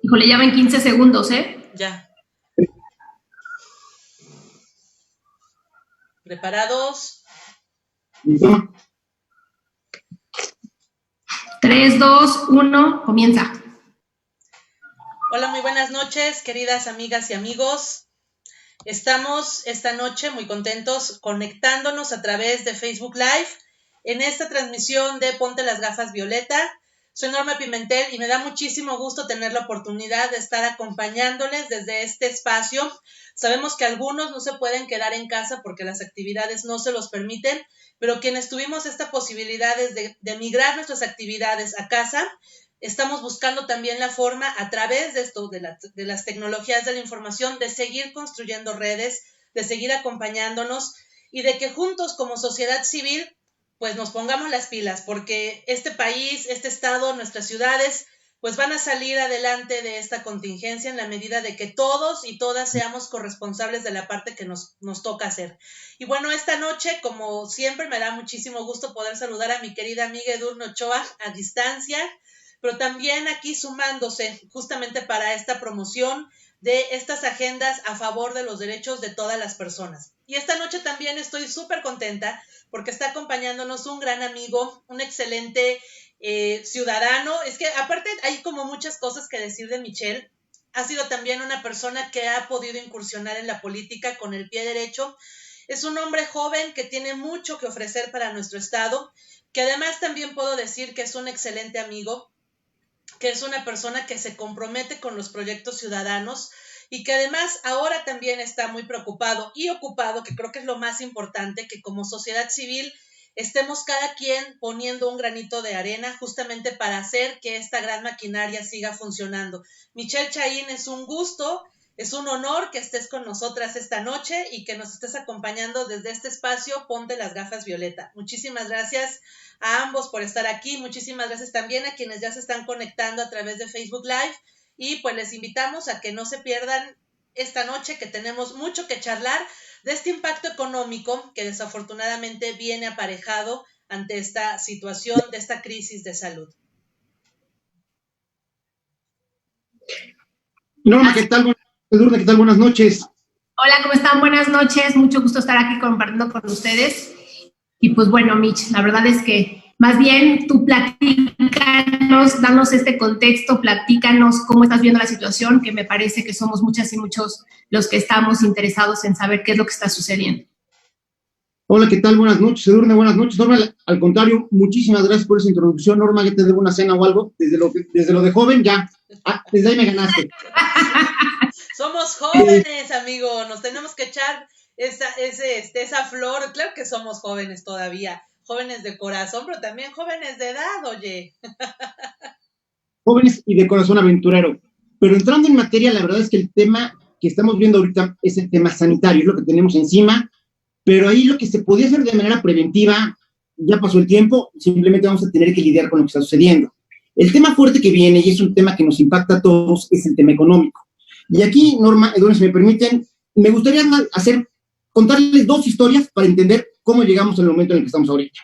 Híjole, ya ven 15 segundos, ¿eh? Ya. ¿Preparados? 3, 2, 1, comienza. Hola, muy buenas noches, queridas amigas y amigos. Estamos esta noche muy contentos conectándonos a través de Facebook Live en esta transmisión de Ponte las Gafas Violeta. Soy Norma Pimentel y me da muchísimo gusto tener la oportunidad de estar acompañándoles desde este espacio. Sabemos que algunos no se pueden quedar en casa porque las actividades no se los permiten, pero quienes tuvimos esta posibilidad de migrar nuestras actividades a casa, estamos buscando también la forma a través de esto, de las tecnologías de la información, de seguir construyendo redes, de seguir acompañándonos y de que juntos como sociedad civil pues nos pongamos las pilas, porque este país, este estado, nuestras ciudades, pues van a salir adelante de esta contingencia en la medida de que todos y todas seamos corresponsables de la parte que nos toca hacer. Y bueno, esta noche, como siempre, me da muchísimo gusto poder saludar a mi querida amiga Edurne Ochoa a distancia, pero también aquí sumándose justamente para esta promoción de estas agendas a favor de los derechos de todas las personas. Y esta noche también estoy súper contenta porque está acompañándonos un gran amigo, un excelente ciudadano. Es que aparte hay como muchas cosas que decir de Michelle. Ha sido también una persona que ha podido incursionar en la política con el pie derecho. Es un hombre joven que tiene mucho que ofrecer para nuestro estado, que además también puedo decir que es un excelente amigo, que es una persona que se compromete con los proyectos ciudadanos y que además ahora también está muy preocupado y ocupado, que creo que es lo más importante, que como sociedad civil estemos cada quien poniendo un granito de arena justamente para hacer que esta gran maquinaria siga funcionando. Michelle Chaín, es un gusto, es un honor que estés con nosotras esta noche y que nos estés acompañando desde este espacio Ponte las Gafas Violeta. Muchísimas gracias a ambos por estar aquí, muchísimas gracias también a quienes ya se están conectando a través de Facebook Live y pues les invitamos a que no se pierdan esta noche, que tenemos mucho que charlar de este impacto económico que desafortunadamente viene aparejado ante esta situación de esta crisis de salud. Norma, ¿qué tal? Edurne, ¿qué tal? Buenas noches. Hola, ¿cómo están? Buenas noches, mucho gusto estar aquí compartiendo con ustedes. Y pues bueno, Mitch, la verdad es que más bien tú platícanos, danos este contexto, platícanos cómo estás viendo la situación, que me parece que somos muchas y muchos los que estamos interesados en saber qué es lo que está sucediendo. Hola, ¿qué tal? Buenas noches, Edurne, buenas noches. Norma, al contrario, muchísimas gracias por esa introducción. Norma, que te debo una cena o algo, desde lo de joven ya, desde ahí me ganaste. Somos jóvenes, amigo, nos tenemos que echar esa flor. Claro que somos jóvenes todavía, jóvenes de corazón, pero también jóvenes de edad, oye. Jóvenes y de corazón aventurero. Pero entrando en materia, la verdad es que el tema que estamos viendo ahorita es el tema sanitario, es lo que tenemos encima, pero ahí lo que se podía hacer de manera preventiva, ya pasó el tiempo, simplemente vamos a tener que lidiar con lo que está sucediendo. El tema fuerte que viene, y es un tema que nos impacta a todos, es el tema económico. Y aquí, Norma, Edurne, si me permiten, me gustaría contarles dos historias para entender cómo llegamos al momento en el que estamos ahorita.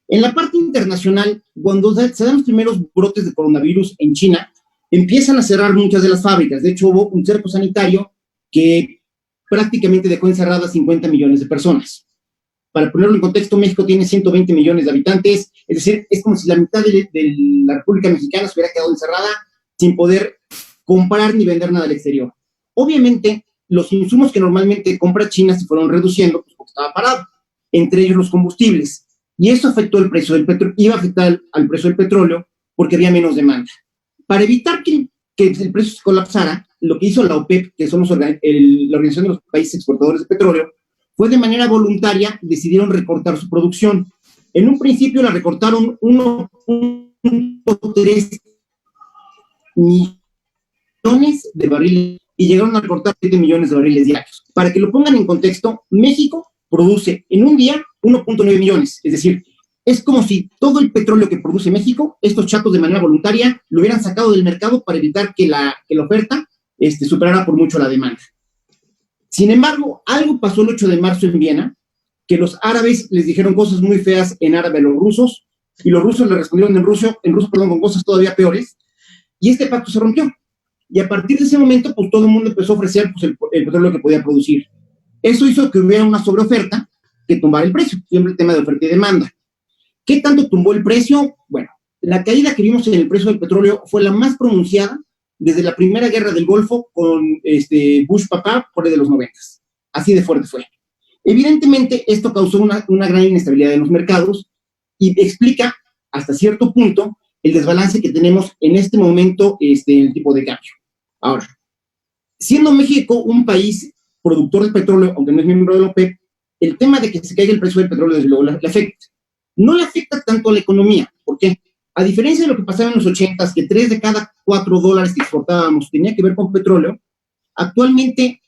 En la parte internacional, cuando se dan los primeros brotes de coronavirus en China, empiezan a cerrar muchas de las fábricas. De hecho, hubo un cerco sanitario que prácticamente dejó encerradas 50 millones de personas. Para ponerlo en contexto, México tiene 120 millones de habitantes, es decir, es como si la mitad de la República Mexicana se hubiera quedado encerrada sin poder comprar ni vender nada al exterior. Obviamente, los insumos que normalmente compra China se fueron reduciendo pues, porque estaba parado, entre ellos los combustibles. Y eso afectó el precio del petróleo, iba a afectar al precio del petróleo porque había menos demanda. Para evitar que el precio se colapsara, lo que hizo la OPEP, que somos la Organización de los Países Exportadores de Petróleo, fue de manera voluntaria, decidieron recortar su producción. En un principio la recortaron 1.3 millones de barriles y llegaron a recortar 7 millones de barriles diarios. Para que lo pongan en contexto, México produce en un día 1.9 millones, es decir, es como si todo el petróleo que produce México, estos chatos de manera voluntaria, lo hubieran sacado del mercado para evitar que la oferta superara por mucho la demanda. Sin embargo, algo pasó el 8 de marzo en Viena que los árabes les dijeron cosas muy feas en árabe a los rusos, y los rusos le respondieron en ruso, con cosas todavía peores, y este pacto se rompió. Y a partir de ese momento, pues todo el mundo empezó a ofrecer pues, el petróleo que podía producir. Eso hizo que hubiera una sobreoferta que tumbara el precio, siempre el tema de oferta y demanda. ¿Qué tanto tumbó el precio? Bueno, la caída que vimos en el precio del petróleo fue la más pronunciada desde la primera guerra del Golfo con Bush papá por ahí de los 90. Así de fuerte fue. Evidentemente, esto causó una gran inestabilidad en los mercados y explica hasta cierto punto el desbalance que tenemos en este momento en el tipo de cambio. Ahora, siendo México un país productor de petróleo, aunque no es miembro de la OPEP, el tema de que se caiga el precio del petróleo, desde luego, le afecta. No le afecta tanto a la economía. ¿Por qué? A diferencia de lo que pasaba en los 80s, que 3 de cada 4 dólares que exportábamos tenía que ver con petróleo, actualmente,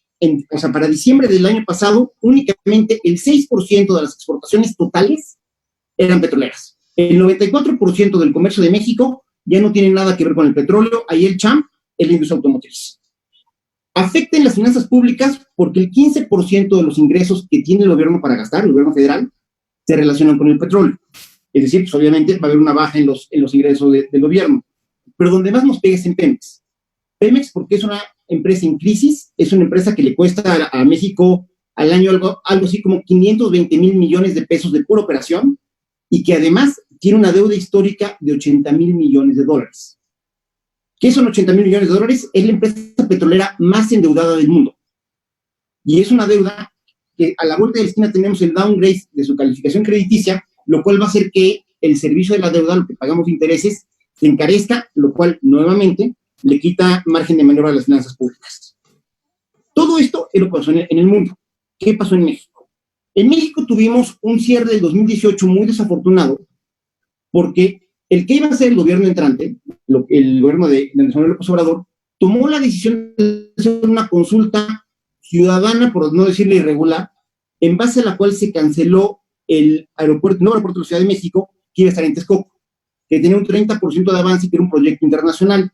para diciembre del año pasado, únicamente el 6% de las exportaciones totales eran petroleras. El 94% del comercio de México ya no tiene nada que ver con el petróleo. Ahí el champ es la industria automotriz. Afecta en las finanzas públicas porque el 15% de los ingresos que tiene el gobierno para gastar, el gobierno federal, se relacionan con el petróleo. Es decir, pues obviamente va a haber una baja en los ingresos del gobierno. Pero donde más nos pega es en Pemex. Pemex, porque es una empresa en crisis, es una empresa que le cuesta a México al año algo así como 520,000 millones de pesos de pura operación, y que además tiene una deuda histórica de 80,000 millones de dólares. ¿Qué son 80,000 millones de dólares? Es la empresa petrolera más endeudada del mundo. Y es una deuda que a la vuelta de la esquina tenemos el downgrade de su calificación crediticia, lo cual va a hacer que el servicio de la deuda, lo que pagamos de intereses, se encarezca, lo cual nuevamente le quita margen de maniobra a las finanzas públicas. Todo esto es lo que pasó en el mundo. ¿Qué pasó en México? En México tuvimos un cierre del 2018 muy desafortunado, porque el que iba a ser el gobierno entrante, el gobierno de Andrés Manuel López Obrador, tomó la decisión de hacer una consulta ciudadana, por no decirle irregular, en base a la cual se canceló el nuevo aeropuerto de la Ciudad de México, que iba a estar en Texcoco, que tenía un 30% de avance y que era un proyecto internacional.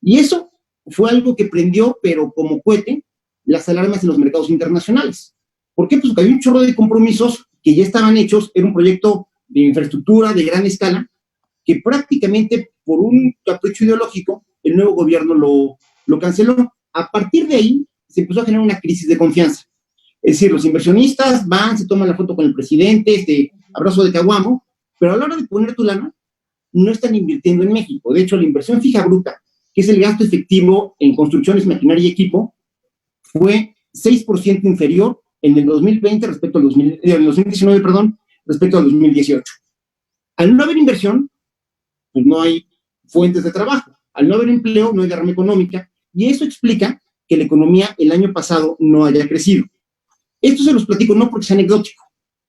Y eso fue algo que prendió, pero como cohete, las alarmas en los mercados internacionales. ¿Por qué? Pues porque había un chorro de compromisos que ya estaban hechos, era un proyecto de infraestructura de gran escala, que prácticamente por un capricho ideológico, el nuevo gobierno lo canceló. A partir de ahí, se empezó a generar una crisis de confianza. Es decir, los inversionistas van, se toman la foto con el presidente, abrazo de caguamo, pero a la hora de poner tu lana, no están invirtiendo en México. De hecho, la inversión fija bruta, que es el gasto efectivo en construcciones, maquinaria y equipo, fue 6% inferior en el 2020 respecto al 2019, respecto al 2018. Al no haber inversión, pues no hay fuentes de trabajo. Al no haber empleo, no hay derrama económica, y eso explica que la economía el año pasado no haya crecido. Esto se los platico no porque sea anecdótico,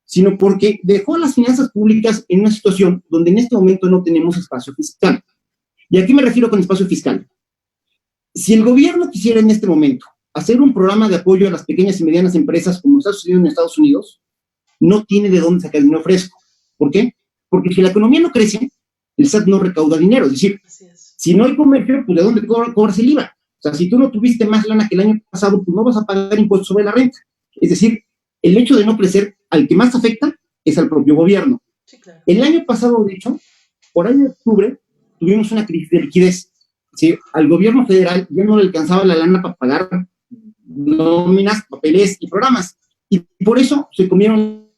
sino porque dejó a las finanzas públicas en una situación donde en este momento no tenemos espacio fiscal. ¿Y a qué me refiero con espacio fiscal? Si el gobierno quisiera en este momento hacer un programa de apoyo a las pequeñas y medianas empresas como está sucediendo en Estados Unidos, no tiene de dónde sacar dinero fresco. ¿Por qué? Porque si la economía no crece, el SAT no recauda dinero. Es decir, si no hay comercio, pues ¿de dónde cobras el IVA? O sea, si tú no tuviste más lana que el año pasado, pues no vas a pagar impuestos sobre la renta. Es decir, el hecho de no crecer, al que más afecta es al propio gobierno. Sí, claro. El año pasado, de hecho, por ahí de octubre, tuvimos una crisis de liquidez. ¿Sí? Al gobierno federal ya no le alcanzaba la lana para pagar nóminas, papeles y programas. Y por eso se comieron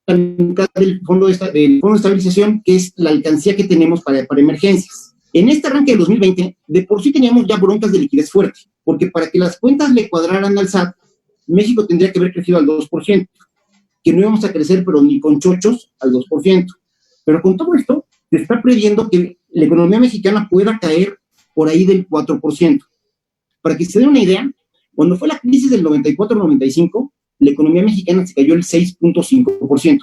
la mitad del fondo de estabilización, que es la alcancía que tenemos para emergencias. En este arranque de 2020, de por sí teníamos ya broncas de liquidez fuerte, porque para que las cuentas le cuadraran al SAT, México tendría que haber crecido al 2%, que no íbamos a crecer, pero ni con chochos, al 2%. Pero con todo esto, se está previendo que la economía mexicana pueda caer por ahí del 4%. Para que se den una idea, cuando fue la crisis del 94-95, la economía mexicana se cayó el 6.5%.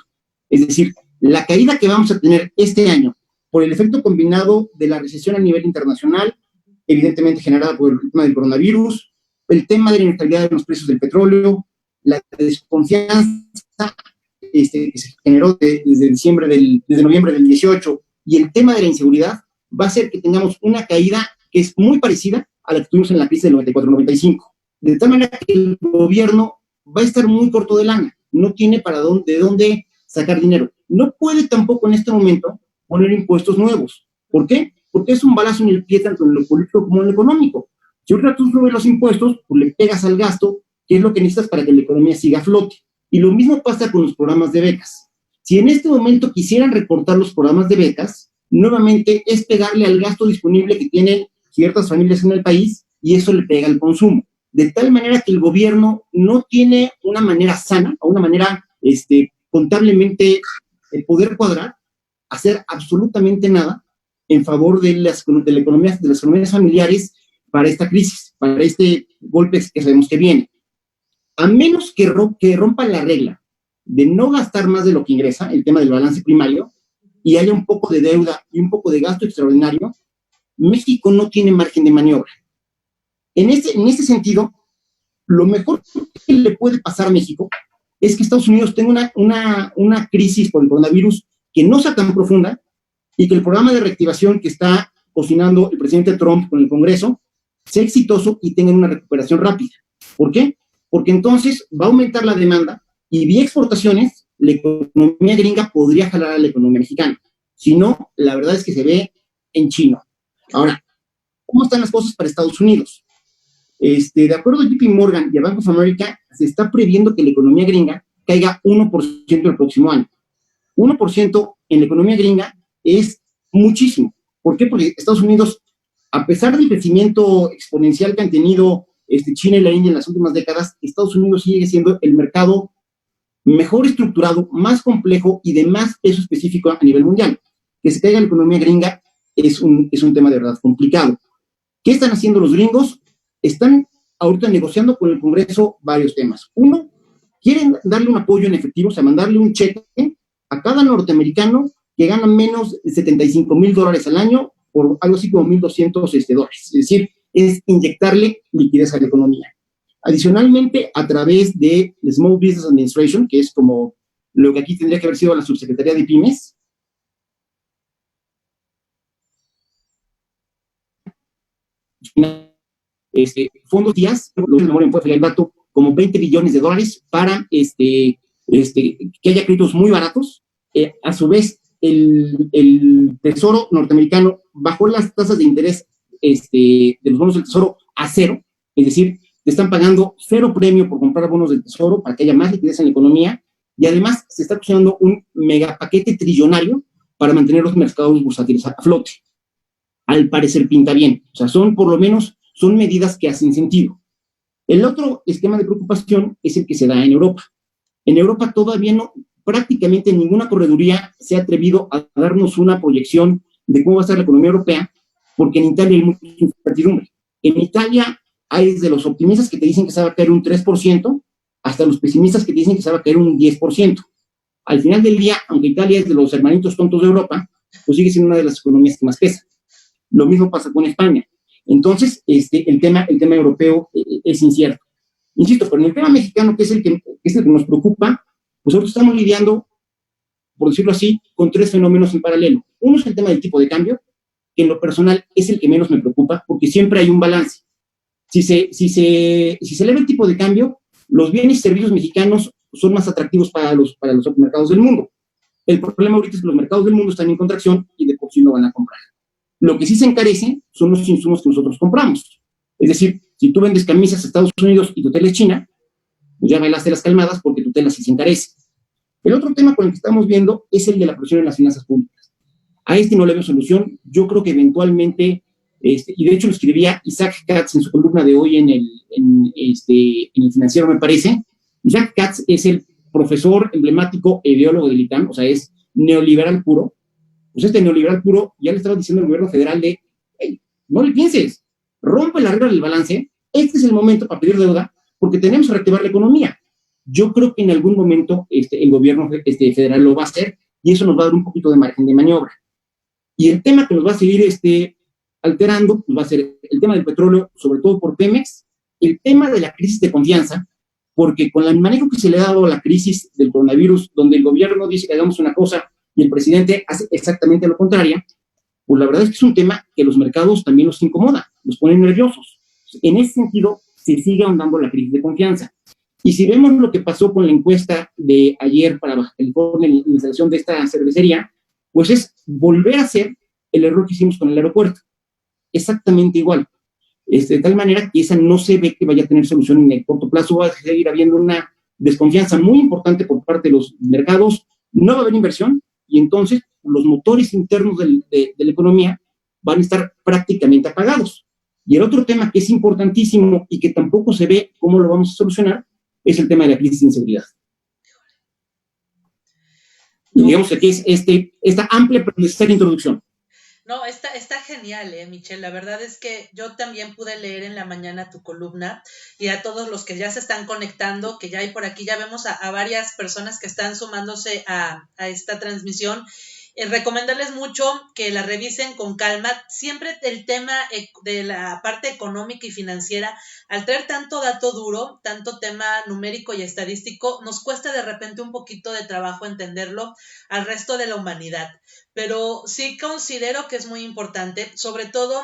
Es decir, la caída que vamos a tener este año por el efecto combinado de la recesión a nivel internacional, evidentemente generada por el tema del coronavirus, el tema de la inestabilidad de los precios del petróleo, la desconfianza que se generó desde noviembre del 18, y el tema de la inseguridad, va a hacer que tengamos una caída que es muy parecida a la que tuvimos en la crisis del 94-95. De tal manera que el gobierno va a estar muy corto de lana. no tiene de dónde sacar dinero. No puede tampoco en este momento poner impuestos nuevos. ¿Por qué? Porque es un balazo en el pie tanto en lo político como en lo económico. Si ahorita tú subes los impuestos, pues le pegas al gasto, que es lo que necesitas para que la economía siga a flote. Y lo mismo pasa con los programas de becas. Si en este momento quisieran recortar los programas de becas, nuevamente es pegarle al gasto disponible que tienen ciertas familias en el país y eso le pega al consumo. De tal manera que el gobierno no tiene una manera sana o una manera contablemente poder cuadrar, hacer absolutamente nada en favor de las economías familiares para esta crisis, para este golpe que sabemos que viene. A menos que rompa la regla de no gastar más de lo que ingresa, el tema del balance primario, y haya un poco de deuda y un poco de gasto extraordinario, México no tiene margen de maniobra. En ese sentido, lo mejor que le puede pasar a México es que Estados Unidos tenga una crisis por el coronavirus que no sea tan profunda y que el programa de reactivación que está cocinando el presidente Trump con el Congreso sea exitoso y tenga una recuperación rápida. ¿Por qué? Porque entonces va a aumentar la demanda y vía exportaciones la economía gringa podría jalar a la economía mexicana. Si no, la verdad es que se ve en chino. Ahora, ¿cómo están las cosas para Estados Unidos? De acuerdo a JP Morgan y a Bank of America, se está previendo que la economía gringa caiga 1% el próximo año. 1% en la economía gringa es muchísimo. ¿Por qué? Porque Estados Unidos, a pesar del crecimiento exponencial que han tenido China y la India en las últimas décadas, Estados Unidos sigue siendo el mercado mejor estructurado, más complejo y de más peso específico a nivel mundial. Que se caiga la economía gringa es un tema de verdad complicado. ¿Qué están haciendo los gringos? Están ahorita negociando con el Congreso varios temas. Uno, quieren darle un apoyo en efectivo, o sea, mandarle un cheque a cada norteamericano que gana menos de $75,000 al año por algo así como $1,200. Es decir, es inyectarle liquidez a la economía. Adicionalmente, a través de Small Business Administration, que es como lo que aquí tendría que haber sido la subsecretaría de pymes, fondos días, lo que memoria fue el dato, como $20 billones para que haya créditos muy baratos. A su vez, el Tesoro norteamericano bajó las tasas de interés de los bonos del Tesoro a cero, es decir, te están pagando cero premio por comprar bonos del Tesoro para que haya más liquidez en la economía, y además se está cocinando un megapaquete trillonario para mantener los mercados bursátiles a flote. Al parecer pinta bien, o sea, son medidas que hacen sentido. El otro esquema de preocupación es el que se da en Europa. En Europa todavía prácticamente ninguna correduría se ha atrevido a darnos una proyección de cómo va a estar la economía europea, porque en Italia hay mucha incertidumbre. En Italia hay desde los optimistas que te dicen que se va a caer un 3%, hasta los pesimistas que te dicen que se va a caer un 10%. Al final del día, aunque Italia es de los hermanitos tontos de Europa, pues sigue siendo una de las economías que más pesa. Lo mismo pasa con España. Entonces, el tema europeo es incierto. Insisto, pero en el tema mexicano, que es el que nos preocupa, pues nosotros estamos lidiando, por decirlo así, con tres fenómenos en paralelo. Uno es el tema del tipo de cambio, que en lo personal es el que menos me preocupa, porque siempre hay un balance. Si se eleva el tipo de cambio, los bienes y servicios mexicanos son más atractivos para los mercados del mundo. El problema ahorita es que los mercados del mundo están en contracción y de por sí no van a comprar. Lo que sí se encarece son los insumos que nosotros compramos. Es decir, si tú vendes camisas a Estados Unidos y tu tela es China, pues ya bailaste las calmadas porque tu tela sí se encarece. El otro tema con el que estamos viendo es el de la presión en las finanzas públicas. A no le veo solución. Yo creo que eventualmente, y de hecho lo escribía Isaac Katz en su columna de hoy en el Financiero, me parece. Isaac Katz es el profesor emblemático e ideólogo del ITAM, o sea, es neoliberal puro. Pues neoliberal puro ya le estaba diciendo al gobierno federal de, hey, no le pienses, rompe la regla del balance, este es el momento para pedir deuda, porque tenemos que reactivar la economía. Yo creo que en algún momento el gobierno federal lo va a hacer, y eso nos va a dar un poquito de margen de maniobra. Y el tema que nos va a seguir alterando pues va a ser el tema del petróleo, sobre todo por Pemex, el tema de la crisis de confianza, porque con el manejo que se le ha dado a la crisis del coronavirus, donde el gobierno dice que hagamos una cosa y el presidente hace exactamente lo contrario, pues la verdad es que es un tema que los mercados también los incomoda, los ponen nerviosos. En ese sentido, se sigue ahondando la crisis de confianza. Y si vemos lo que pasó con la encuesta de ayer para Baja California, la instalación de esta cervecería, pues es volver a hacer el error que hicimos con el aeropuerto. Exactamente igual. De tal manera que esa no se ve que vaya a tener solución en el corto plazo. Va a seguir habiendo una desconfianza muy importante por parte de los mercados. No va a haber inversión y entonces los motores internos de la economía van a estar prácticamente apagados. Y el otro tema que es importantísimo y que tampoco se ve cómo lo vamos a solucionar es el tema de la crisis de inseguridad. Y digamos que aquí es esta amplia pero necesaria introducción. No, está genial, Michelle. La verdad es que yo también pude leer en la mañana tu columna y a todos los que ya se están conectando, que ya hay por aquí, ya vemos a varias personas que están sumándose a esta transmisión. Recomendarles mucho que la revisen con calma. Siempre el tema de la parte económica y financiera, al traer tanto dato duro, tanto tema numérico y estadístico, nos cuesta de repente un poquito de trabajo entenderlo al resto de la humanidad. Pero sí considero que es muy importante, sobre todo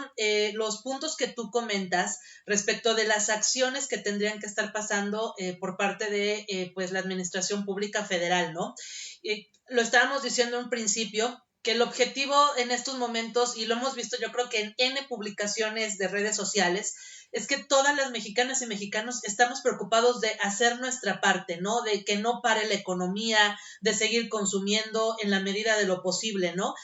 los puntos que tú comentas respecto de las acciones que tendrían que estar pasando por parte de pues la Administración Pública Federal, ¿no? Lo estábamos diciendo en un principio, que el objetivo en estos momentos, y lo hemos visto yo creo que en N publicaciones de redes sociales, es que todas las mexicanas y mexicanos estamos preocupados de hacer nuestra parte, ¿no? De que no pare la economía, de seguir consumiendo en la medida de lo posible, ¿no?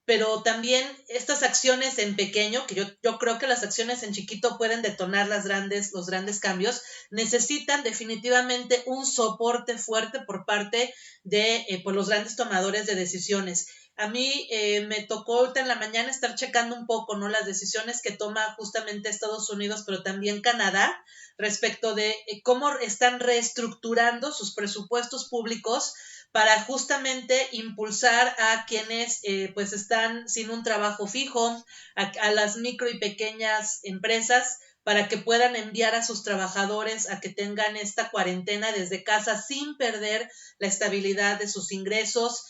Pero también estas acciones en pequeño, que yo creo que las acciones en chiquito pueden detonar los grandes cambios, necesitan definitivamente un soporte fuerte por parte de pues los grandes tomadores de decisiones. A mí me tocó ahorita en la mañana estar checando un poco, ¿no? Las decisiones que toma justamente Estados Unidos, pero también Canadá, respecto de cómo están reestructurando sus presupuestos públicos para justamente impulsar a quienes pues están sin un trabajo fijo, a las micro y pequeñas empresas, para que puedan enviar a sus trabajadores a que tengan esta cuarentena desde casa sin perder la estabilidad de sus ingresos.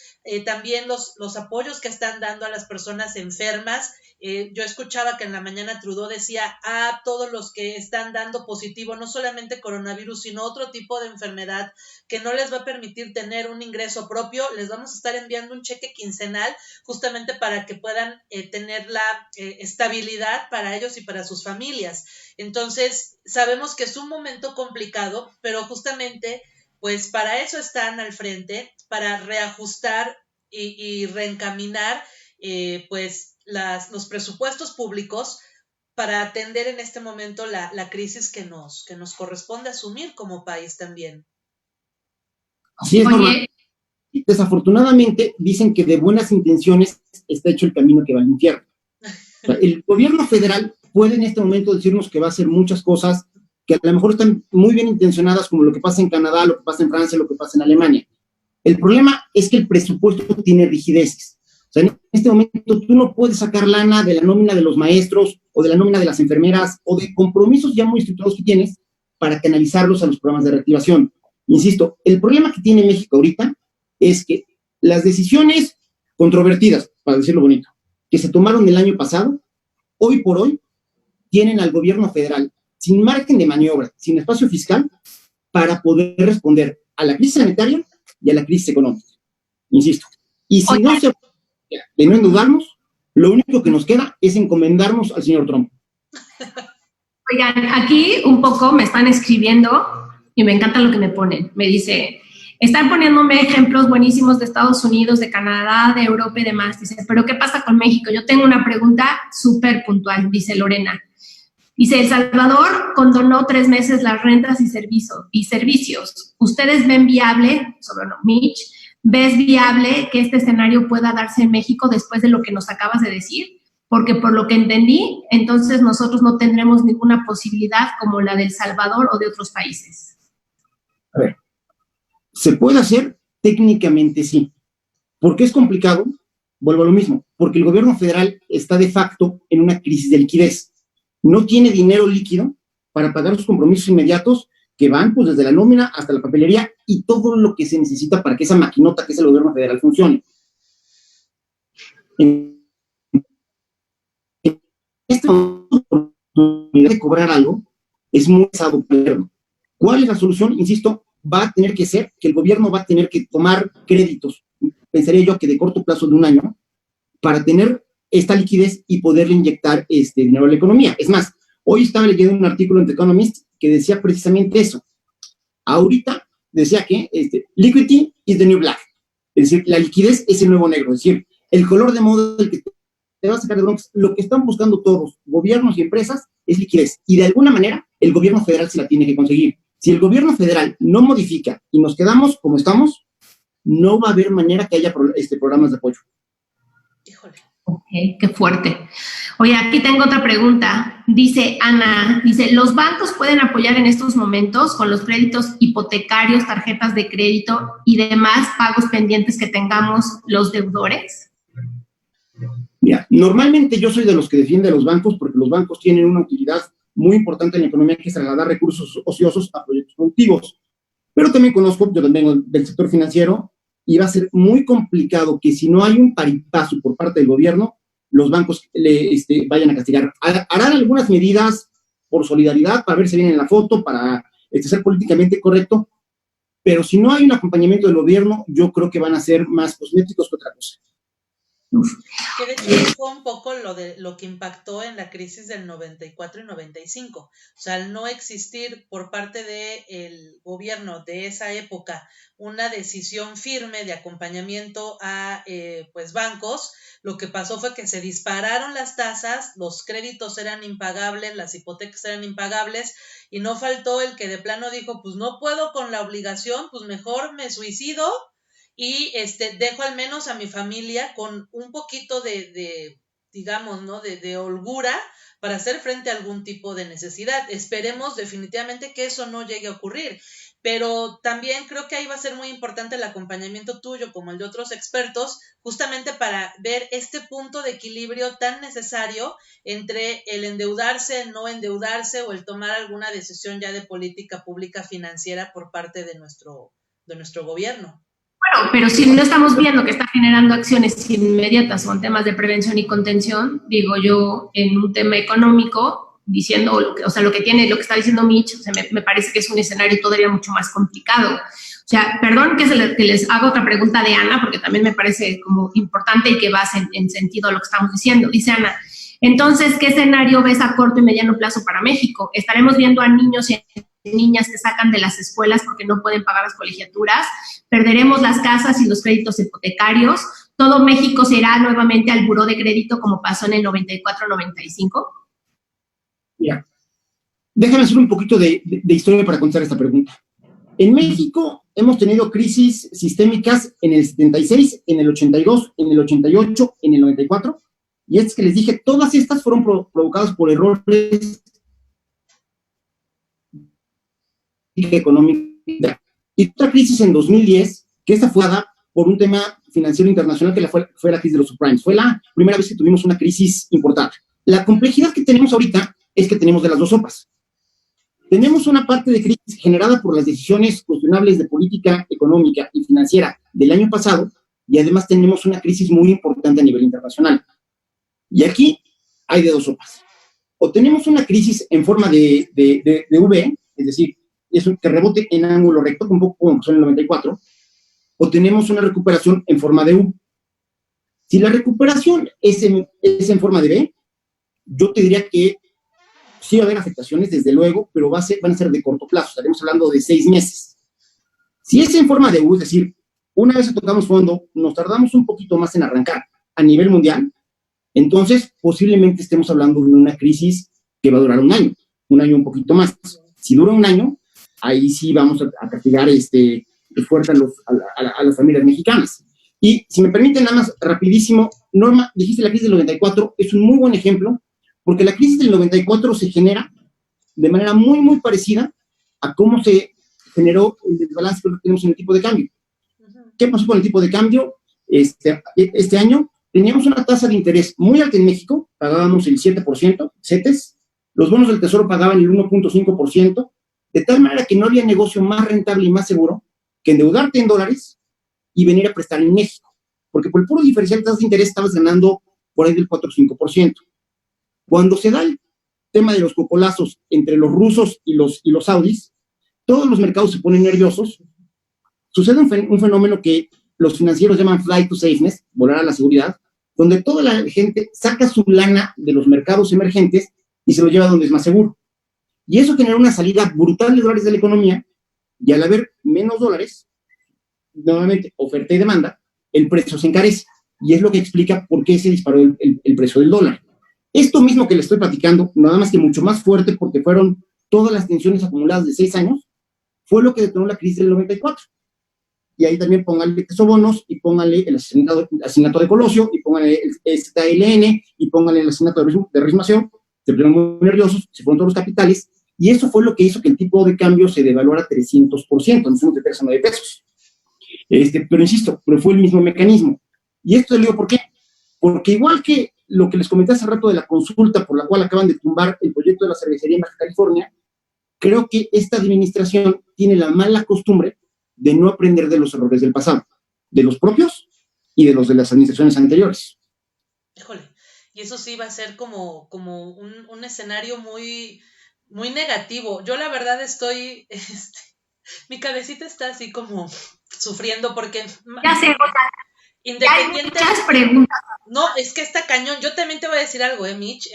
También los apoyos que están dando a las personas enfermas. Yo escuchaba que en la mañana Trudeau decía a todos los que están dando positivo, no solamente coronavirus, sino otro tipo de enfermedad que no les va a permitir tener un ingreso propio, les vamos a estar enviando un cheque quincenal justamente para que puedan tener la estabilidad para ellos y para sus familias. Entonces, sabemos que es un momento complicado, pero justamente pues para eso están al frente, para reajustar y reencaminar pues los presupuestos públicos para atender en este momento la crisis que nos corresponde asumir como país también. Así es, Norma. Desafortunadamente dicen que de buenas intenciones está hecho el camino que va al infierno. O sea, el gobierno federal puede en este momento decirnos que va a hacer muchas cosas que a lo mejor están muy bien intencionadas, como lo que pasa en Canadá, lo que pasa en Francia, lo que pasa en Alemania. El problema es que el presupuesto tiene rigideces. O sea, en este momento tú no puedes sacar lana de la nómina de los maestros o de la nómina de las enfermeras o de compromisos ya muy estructurados que tienes para canalizarlos a los programas de reactivación. Insisto, el problema que tiene México ahorita es que las decisiones controvertidas, para decirlo bonito, que se tomaron el año pasado, hoy por hoy tienen al gobierno federal sin margen de maniobra, sin espacio fiscal, para poder responder a la crisis sanitaria y a la crisis económica. Insisto. Y si no se de no endeudarnos, lo único que nos queda es encomendarnos al señor Trump. Oigan, aquí un poco me están escribiendo y me encanta lo que me ponen. Me dice, están poniéndome ejemplos buenísimos de Estados Unidos, de Canadá, de Europa y demás. Dice, pero ¿qué pasa con México? Yo tengo una pregunta súper puntual, dice Lorena. Dice, El Salvador condonó 3 meses las rentas y servicios. ¿Ustedes ven viable, sobre Mitch, ves viable que este escenario pueda darse en México después de lo que nos acabas de decir? Porque por lo que entendí, entonces nosotros no tendremos ninguna posibilidad como la de El Salvador o de otros países. A ver, ¿se puede hacer? Técnicamente sí. ¿Por qué es complicado? Vuelvo a lo mismo, porque el gobierno federal está de facto en una crisis de liquidez. No tiene dinero líquido para pagar sus compromisos inmediatos que van pues desde la nómina hasta la papelería y todo lo que se necesita para que esa maquinota que es el gobierno federal funcione. En esta oportunidad de cobrar algo es muy pesado perderlo. ¿Cuál es la solución? Insisto, va a tener que ser que el gobierno va a tener que tomar créditos, pensaría yo que de corto plazo de un año, para tener esta liquidez y poderle inyectar dinero a la economía. Es más, hoy estaba leyendo un artículo en The Economist que decía precisamente eso. Ahorita decía que liquidity is the new black. Es decir, la liquidez es el nuevo negro. Es decir, el color de moda del que te va a sacar de broncas. Lo que están buscando todos, gobiernos y empresas, es liquidez. Y de alguna manera, el gobierno federal se la tiene que conseguir. Si el gobierno federal no modifica y nos quedamos como estamos, no va a haber manera que haya programas de apoyo. Híjole. Ok, qué fuerte. Oye, aquí tengo otra pregunta. Dice Ana, ¿los bancos pueden apoyar en estos momentos con los créditos hipotecarios, tarjetas de crédito y demás pagos pendientes que tengamos los deudores? Mira, normalmente yo soy de los que defiende a los bancos porque los bancos tienen una utilidad muy importante en la economía, que es trasladar recursos ociosos a proyectos productivos. Pero también conozco, yo también vengo del sector financiero, y va a ser muy complicado que si no hay un paripazo por parte del gobierno, los bancos vayan a castigar. Harán algunas medidas por solidaridad, para verse bien en la foto, para ser políticamente correcto, pero si no hay un acompañamiento del gobierno, yo creo que van a ser más cosméticos que otra cosa. Que de hecho fue un poco lo que impactó en la crisis del 94 y 95. O sea, al no existir por parte del gobierno de esa época una decisión firme de acompañamiento a pues bancos, lo que pasó fue que se dispararon las tasas, los créditos eran impagables, las hipotecas eran impagables, y no faltó el que de plano dijo, pues no puedo con la obligación, pues mejor me suicido y dejo al menos a mi familia con un poquito de digamos, ¿no? De holgura para hacer frente a algún tipo de necesidad. Esperemos definitivamente que eso no llegue a ocurrir, pero también creo que ahí va a ser muy importante el acompañamiento tuyo como el de otros expertos, justamente para ver este punto de equilibrio tan necesario entre el endeudarse, el no endeudarse o el tomar alguna decisión ya de política pública financiera por parte de nuestro gobierno. Bueno, pero si no estamos viendo que está generando acciones inmediatas o en temas de prevención y contención, digo yo, en un tema económico, diciendo, lo que está diciendo Mitch, o sea, me parece que es un escenario todavía mucho más complicado. O sea, perdón que les haga otra pregunta de Ana, porque también me parece como importante y que va en sentido a lo que estamos diciendo. Dice Ana, entonces, ¿qué escenario ves a corto y mediano plazo para México? ¿Estaremos viendo a niños y niñas que sacan de las escuelas porque no pueden pagar las colegiaturas? ¿Perderemos las casas y los créditos hipotecarios? ¿Todo México se irá nuevamente al buró de crédito como pasó en el 94-95? Mira, déjame hacer un poquito de historia para contestar esta pregunta. En México hemos tenido crisis sistémicas en el 76, en el 82, en el 88, en el 94, y es que les dije, todas estas fueron provocadas por errores económicos. Y otra crisis en 2010, que esta fue dada por un tema financiero internacional que fue la crisis de los subprimes. Fue la primera vez que tuvimos una crisis importante. La complejidad que tenemos ahorita es que tenemos de las dos sopas. Tenemos una parte de crisis generada por las decisiones cuestionables de política económica y financiera del año pasado, y además tenemos una crisis muy importante a nivel internacional. Y aquí hay de dos sopas. O tenemos una crisis en forma de V, es decir, que rebote en ángulo recto, un poco como pasó en el 94, o tenemos una recuperación en forma de U. Si la recuperación es en forma de V, yo te diría que sí va a haber afectaciones, desde luego, pero van a ser de corto plazo, estaremos hablando de 6 meses. Si es en forma de U, es decir, una vez que tocamos fondo, nos tardamos un poquito más en arrancar a nivel mundial, entonces posiblemente estemos hablando de una crisis que va a durar un año un poquito más. Si dura un año, ahí sí vamos a castigar fuerte a las familias mexicanas. Y si me permiten nada más rapidísimo, Norma, dijiste la crisis del 94, es un muy buen ejemplo, porque la crisis del 94 se genera de manera muy, muy parecida a cómo se generó el desbalance que tenemos en el tipo de cambio. ¿Qué pasó con el tipo de cambio? Este año teníamos una tasa de interés muy alta en México, pagábamos el 7%, CETES, los bonos del Tesoro pagaban el 1.5%, de tal manera que no había negocio más rentable y más seguro que endeudarte en dólares y venir a prestar en México, porque por el puro diferencial de tasas de interés estabas ganando por ahí del 4 o 5%. Cuando se da el tema de los cocolazos entre los rusos y los saudis, todos los mercados se ponen nerviosos, sucede un fenómeno que los financieros llaman flight to safeness, volar a la seguridad, donde toda la gente saca su lana de los mercados emergentes y se lo lleva donde es más seguro. Y eso genera una salida brutal de dólares de la economía, y al haber menos dólares, nuevamente oferta y demanda, el precio se encarece. Y es lo que explica por qué se disparó el precio del dólar. Esto mismo que le estoy platicando, nada más que mucho más fuerte, porque fueron todas las tensiones acumuladas de 6 años, fue lo que detonó la crisis del 94. Y ahí también pónganle bonos, y pónganle el asesinato de Colosio, y pónganle el ZLN, y pónganle el asesinato de Rismación. Se pusieron muy nerviosos, se fueron todos los capitales, y eso fue lo que hizo que el tipo de cambio se devaluara 300%, nos fuimos de 3 a 9 pesos. Pero insisto, pero fue el mismo mecanismo. Y esto le digo, ¿por qué? Porque igual que lo que les comenté hace rato de la consulta por la cual acaban de tumbar el proyecto de la cervecería en Baja California, creo que esta administración tiene la mala costumbre de no aprender de los errores del pasado, de los propios y de los de las administraciones anteriores. Híjole, y eso sí va a ser como un escenario muy, muy negativo. Yo la verdad estoy, mi cabecita está así como sufriendo porque... Ya sé, o sea, independiente... hay muchas preguntas. No, es que está cañón. Yo también te voy a decir algo, Mitch.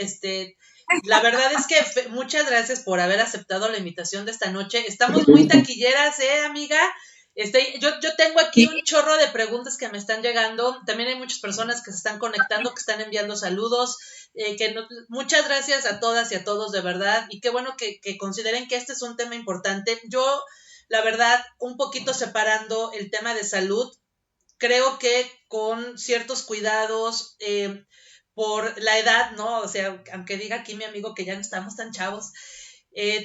La verdad es que muchas gracias por haber aceptado la invitación de esta noche. Estamos muy taquilleras, amiga. Yo tengo aquí un chorro de preguntas que me están llegando. También hay muchas personas que se están conectando, que están enviando saludos. Muchas gracias a todas y a todos, de verdad. Y qué bueno que consideren que este es un tema importante. Yo, la verdad, un poquito separando el tema de salud, creo que con ciertos cuidados, por la edad, ¿no? O sea, aunque diga aquí mi amigo que ya no estamos tan chavos,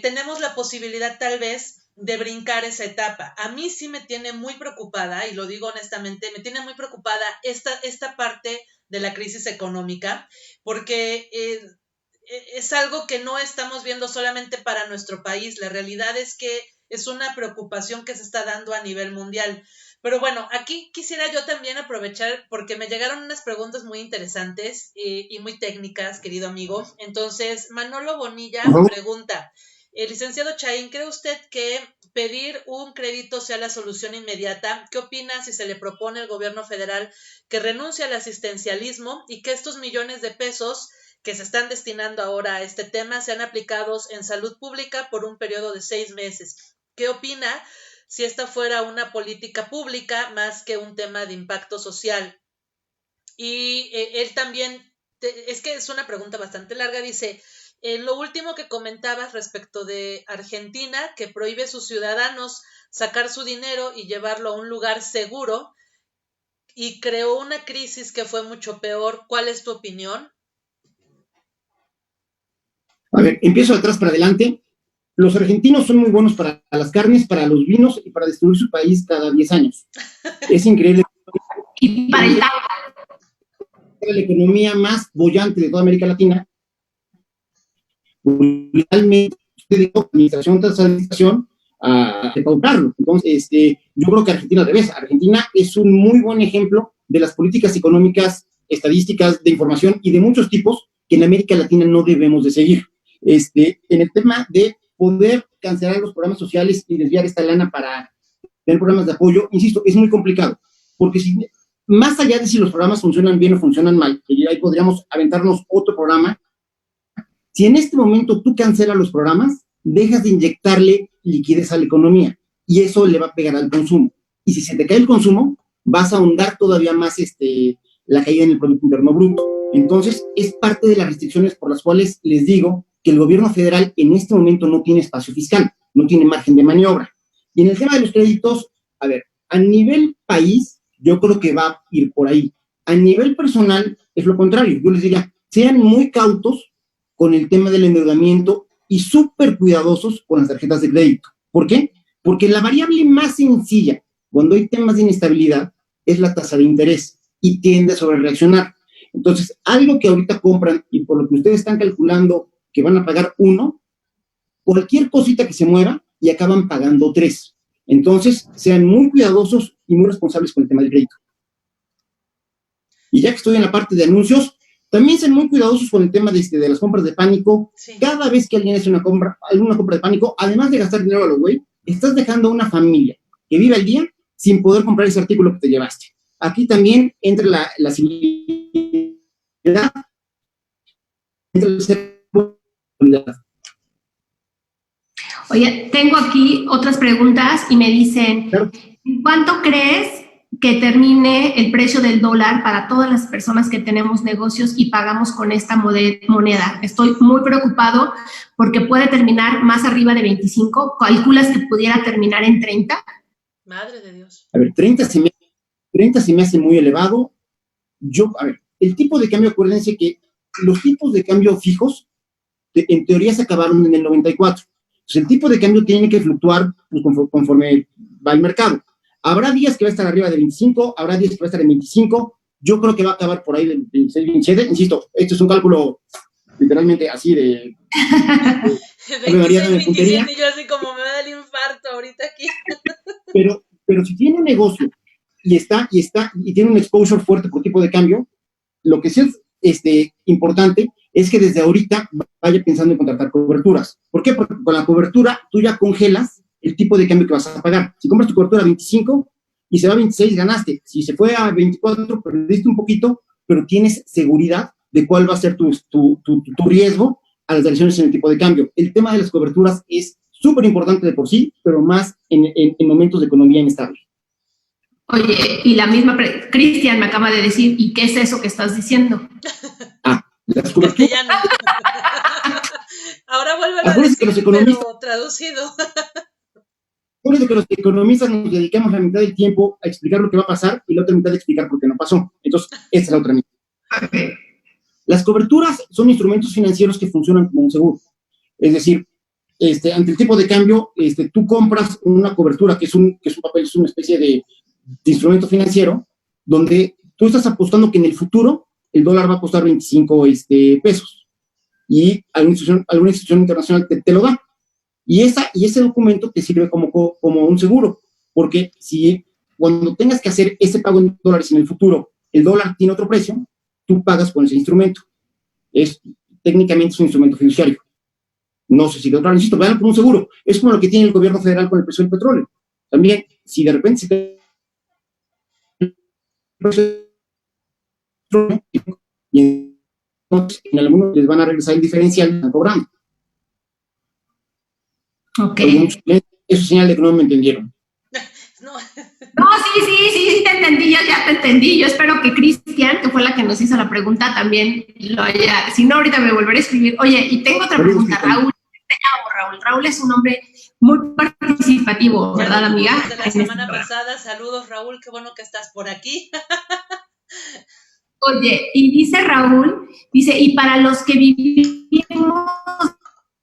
tenemos la posibilidad tal vez de brincar esa etapa. A mí sí me tiene muy preocupada, y lo digo honestamente, me tiene muy preocupada esta parte de la crisis económica, porque es algo que no estamos viendo solamente para nuestro país. La realidad es que es una preocupación que se está dando a nivel mundial. Pero bueno, aquí quisiera yo también aprovechar porque me llegaron unas preguntas muy interesantes y muy técnicas, querido amigo. Entonces, Manolo Bonilla pregunta, licenciado Chaín, ¿cree usted que pedir un crédito sea la solución inmediata? ¿Qué opina si se le propone al gobierno federal que renuncie al asistencialismo y que estos millones de pesos que se están destinando ahora a este tema sean aplicados en salud pública por un periodo de 6 meses? ¿Qué opina si esta fuera una política pública más que un tema de impacto social? Y él también, es que es una pregunta bastante larga, dice, en lo último que comentabas respecto de Argentina, que prohíbe a sus ciudadanos sacar su dinero y llevarlo a un lugar seguro, y creó una crisis que fue mucho peor, ¿cuál es tu opinión? A ver, empiezo de atrás para adelante. Los argentinos son muy buenos para las carnes, para los vinos y para destruir su país cada 10 años. Es increíble. Y para el la economía más bollante de toda América Latina. Realmente, administración tras administración, a pautarlo. Entonces, yo creo que Argentina al revés. Argentina es un muy buen ejemplo de las políticas económicas, estadísticas, de información y de muchos tipos que en América Latina no debemos de seguir. En el tema de poder cancelar los programas sociales y desviar esta lana para tener programas de apoyo, insisto, es muy complicado, porque más allá de si los programas funcionan bien o funcionan mal, que ahí podríamos aventarnos otro programa, si en este momento tú cancelas los programas, dejas de inyectarle liquidez a la economía, y eso le va a pegar al consumo, y si se te cae el consumo, vas a ahondar todavía más la caída en el Producto Interno Bruto. Entonces, es parte de las restricciones por las cuales les digo que el gobierno federal en este momento no tiene espacio fiscal, no tiene margen de maniobra. Y en el tema de los créditos, a ver, a nivel país, yo creo que va a ir por ahí. A nivel personal, es lo contrario. Yo les diría, sean muy cautos con el tema del endeudamiento y súper cuidadosos con las tarjetas de crédito. ¿Por qué? Porque la variable más sencilla cuando hay temas de inestabilidad es la tasa de interés y tiende a sobrereaccionar. Entonces, algo que ahorita compran y por lo que ustedes están calculando que van a pagar 1, cualquier cosita que se mueva y acaban pagando 3. Entonces, sean muy cuidadosos y muy responsables con el tema del crédito. Y ya que estoy en la parte de anuncios, también sean muy cuidadosos con el tema de las compras de pánico. Sí. Cada vez que alguien hace alguna compra de pánico, además de gastar dinero a lo güey, estás dejando a una familia que vive al día sin poder comprar ese artículo que te llevaste. Aquí también entra la civilidad, entra el ser. Oye, tengo aquí otras preguntas y me dicen, Claro. ¿cuánto crees que termine el precio del dólar para todas las personas que tenemos negocios y pagamos con esta moneda? Estoy muy preocupado porque puede terminar más arriba de 25. ¿Calculas que pudiera terminar en 30? Madre de Dios. A ver, 30 se me hace muy elevado. El tipo de cambio, acuérdense que los tipos de cambio fijos, en teoría se acabaron en el 94. Entonces, el tipo de cambio tiene que fluctuar pues, conforme va el mercado. Habrá días que va a estar arriba de 25, habrá días que va a estar en 25. Yo creo que va a acabar por ahí de 26, 27. Insisto, esto es un cálculo literalmente así de 26, 27, y yo así como me da el infarto ahorita aquí. Pero si tiene un negocio y tiene un exposure fuerte por tipo de cambio, lo que sí es importante es que desde ahorita vaya pensando en contratar coberturas. ¿Por qué? Porque con la cobertura tú ya congelas el tipo de cambio que vas a pagar. Si compras tu cobertura a 25 y se va a 26, ganaste. Si se fue a 24, perdiste un poquito, pero tienes seguridad de cuál va a ser tu riesgo a las variaciones en el tipo de cambio. El tema de las coberturas es súper importante de por sí, pero más en momentos de economía inestable. Oye, y la misma, Cristian me acaba de decir, ¿y qué es eso que estás diciendo? Las coberturas. Ahora vuelven a decir, pero traducido. Acuérdense que los economistas nos dedicamos la mitad del tiempo a explicar lo que va a pasar y la otra mitad a explicar por qué no pasó. Entonces, esa es la otra mitad. Okay. Las coberturas son instrumentos financieros que funcionan como un seguro. Es decir, ante el tipo de cambio, tú compras una cobertura que es un papel, es una especie de instrumento financiero, donde tú estás apostando que en el futuro el dólar va a costar 25 pesos. Y alguna institución internacional te lo da. Y ese documento te sirve como un seguro, porque si cuando tengas que hacer ese pago en dólares en el futuro, el dólar tiene otro precio, tú pagas con ese instrumento. Técnicamente es un instrumento fiduciario. No sé si de otra vez, insisto, vean como un seguro. Es como lo que tiene el gobierno federal con el precio del petróleo. También, si de repente se cae el precio del petróleo, y entonces en algunos les van a regresar el diferencial que están cobrando. Ok. Eso es señal de que no me entendieron. No, sí, te entendí, ya te entendí. Yo espero que Cristian, que fue la que nos hizo la pregunta, también lo haya. Si no, ahorita me volveré a escribir. Oye, y tengo otra pregunta, Raúl. Te llamo Raúl. Raúl es un hombre muy participativo, ¿verdad, amiga? Desde la semana pasada, saludos, Raúl, qué bueno que estás por aquí. Oye, y dice Raúl, y para los que vivimos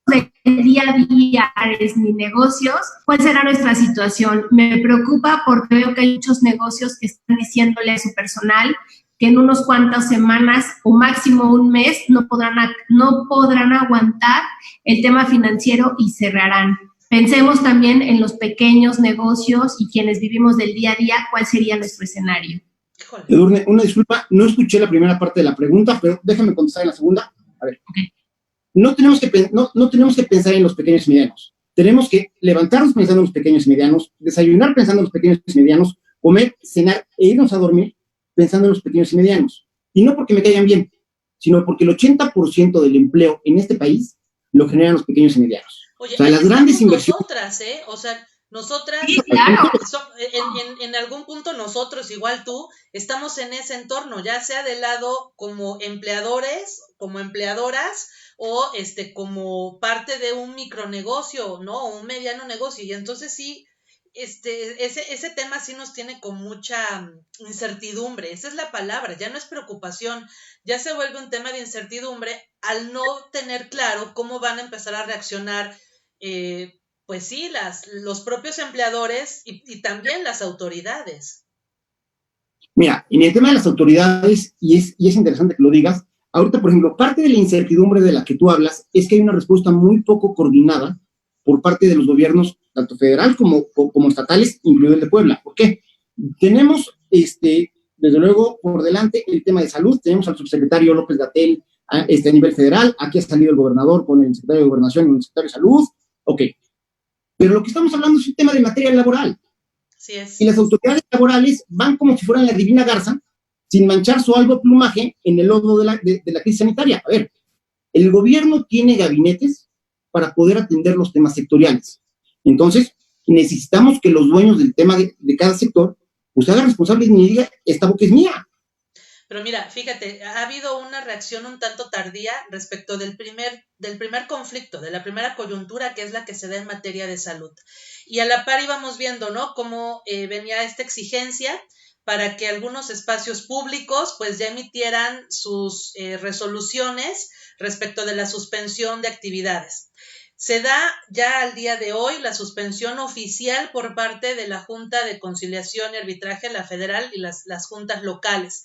de día a día ni negocios, ¿cuál será nuestra situación? Me preocupa porque veo que hay muchos negocios que están diciéndole a su personal que en unos cuantas semanas o máximo un mes no podrán aguantar el tema financiero y cerrarán. Pensemos también en los pequeños negocios y quienes vivimos del día a día, ¿cuál sería nuestro escenario? Edurne, una disculpa, no escuché la primera parte de la pregunta, pero déjame contestar en la segunda. A ver. Okay. No tenemos que pensar en los pequeños y medianos. Tenemos que levantarnos pensando en los pequeños y medianos, desayunar pensando en los pequeños y medianos, comer, cenar e irnos a dormir pensando en los pequeños y medianos. Y no porque me caigan bien, sino porque el 80% del empleo en este país lo generan los pequeños y medianos. Oye, o sea, las grandes inversiones. Nosotras, sí, claro. En algún punto nosotros, igual tú, estamos en ese entorno, ya sea del lado como empleadores, como empleadoras, o como parte de un micronegocio, ¿no? O un mediano negocio. Y entonces sí, ese tema sí nos tiene con mucha incertidumbre. Esa es la palabra, ya no es preocupación, ya se vuelve un tema de incertidumbre al no tener claro cómo van a empezar a reaccionar pues sí, los propios empleadores y también las autoridades. Mira, en el tema de las autoridades, y es interesante que lo digas, ahorita, por ejemplo, parte de la incertidumbre de la que tú hablas es que hay una respuesta muy poco coordinada por parte de los gobiernos, tanto federal como estatales, incluido el de Puebla. ¿Por qué? Tenemos, desde luego, por delante el tema de salud. Tenemos al subsecretario López-Gatell a nivel federal. Aquí ha salido el gobernador con el secretario de Gobernación y el secretario de Salud. Ok. Pero lo que estamos hablando es un tema de materia laboral. Así es. Y las autoridades laborales van como si fueran la divina garza, sin manchar su algo plumaje en el lodo de la crisis sanitaria. A ver, el gobierno tiene gabinetes para poder atender los temas sectoriales. Entonces, necesitamos que los dueños del tema de cada sector pues se hagan responsables y digan, esta boca es mía. Pero mira, fíjate, ha habido una reacción un tanto tardía respecto del primer conflicto, de la primera coyuntura, que es la que se da en materia de salud. Y a la par íbamos viendo, ¿no?, cómo venía esta exigencia para que algunos espacios públicos pues ya emitieran sus resoluciones respecto de la suspensión de actividades. Se da ya al día de hoy la suspensión oficial por parte de la Junta de Conciliación y Arbitraje, la federal, y las juntas locales.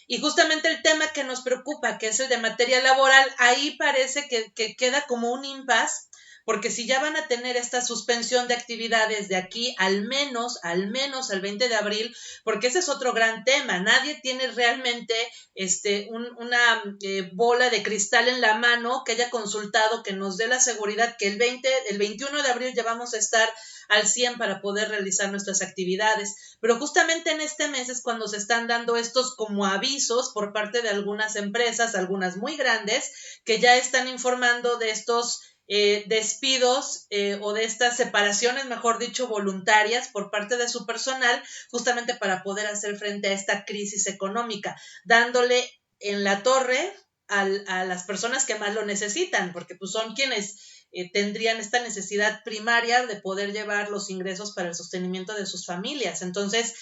Y justamente el tema que nos preocupa, que es el de materia laboral, ahí parece que queda como un impasse, porque si ya van a tener esta suspensión de actividades de aquí al menos al 20 de abril, porque ese es otro gran tema, nadie tiene realmente una bola de cristal en la mano que haya consultado, que nos dé la seguridad que el 21 de abril ya vamos a estar al 100 para poder realizar nuestras actividades, pero justamente en este mes es cuando se están dando estos como avisos por parte de algunas empresas, algunas muy grandes, que ya están informando de estos despidos o de estas separaciones, mejor dicho, voluntarias por parte de su personal, justamente para poder hacer frente a esta crisis económica, dándole en la torre a las personas que más lo necesitan, porque pues son quienes tendrían esta necesidad primaria de poder llevar los ingresos para el sostenimiento de sus familias. Entonces,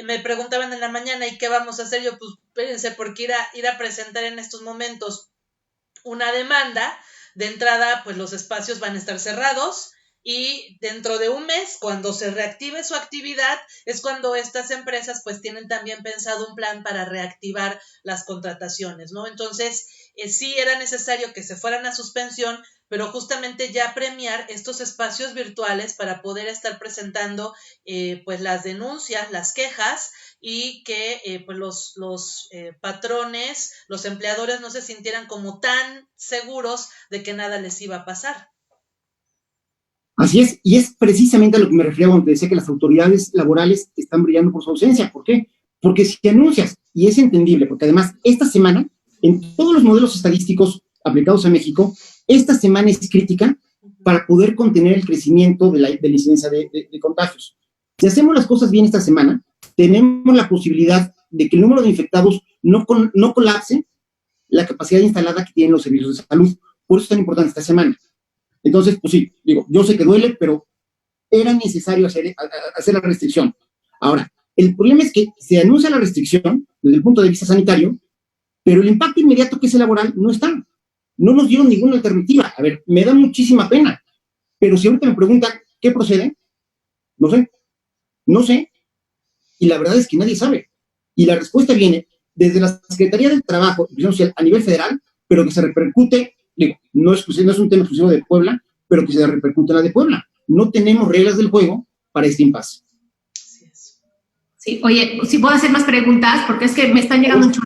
me preguntaban en la mañana, ¿y qué vamos a hacer? Yo, pues, espérense, porque ir a presentar en estos momentos una demanda. De entrada, pues los espacios van a estar cerrados y dentro de un mes, cuando se reactive su actividad, es cuando estas empresas pues tienen también pensado un plan para reactivar las contrataciones, ¿no? Entonces, sí era necesario que se fueran a suspensión, pero justamente ya premiar estos espacios virtuales para poder estar presentando pues las denuncias, las quejas, y que pues los patrones, los empleadores no se sintieran como tan seguros de que nada les iba a pasar. Así es, y es precisamente a lo que me refería cuando te decía que las autoridades laborales están brillando por su ausencia. ¿Por qué? Porque si anuncias, y es entendible, porque además esta semana, en todos los modelos estadísticos aplicados a México, esta semana es crítica para poder contener el crecimiento de la incidencia de contagios. Si hacemos las cosas bien esta semana, tenemos la posibilidad de que el número de infectados no colapse la capacidad instalada que tienen los servicios de salud. Por eso es tan importante esta semana. Entonces, pues sí, digo, yo sé que duele, pero era necesario hacer la restricción. Ahora, el problema es que se anuncia la restricción desde el punto de vista sanitario, pero el impacto inmediato que es el laboral no está. No nos dieron ninguna alternativa. A ver, me da muchísima pena, pero si ahorita me preguntan qué procede, no sé, y la verdad es que nadie sabe. Y la respuesta viene desde la Secretaría del Trabajo a nivel federal, pero que se repercute, digo, no es un tema exclusivo de Puebla, pero que se repercute en la de Puebla. No tenemos reglas del juego para este impasse. Sí, oye, si puedo hacer más preguntas, porque es que me están llegando mucho.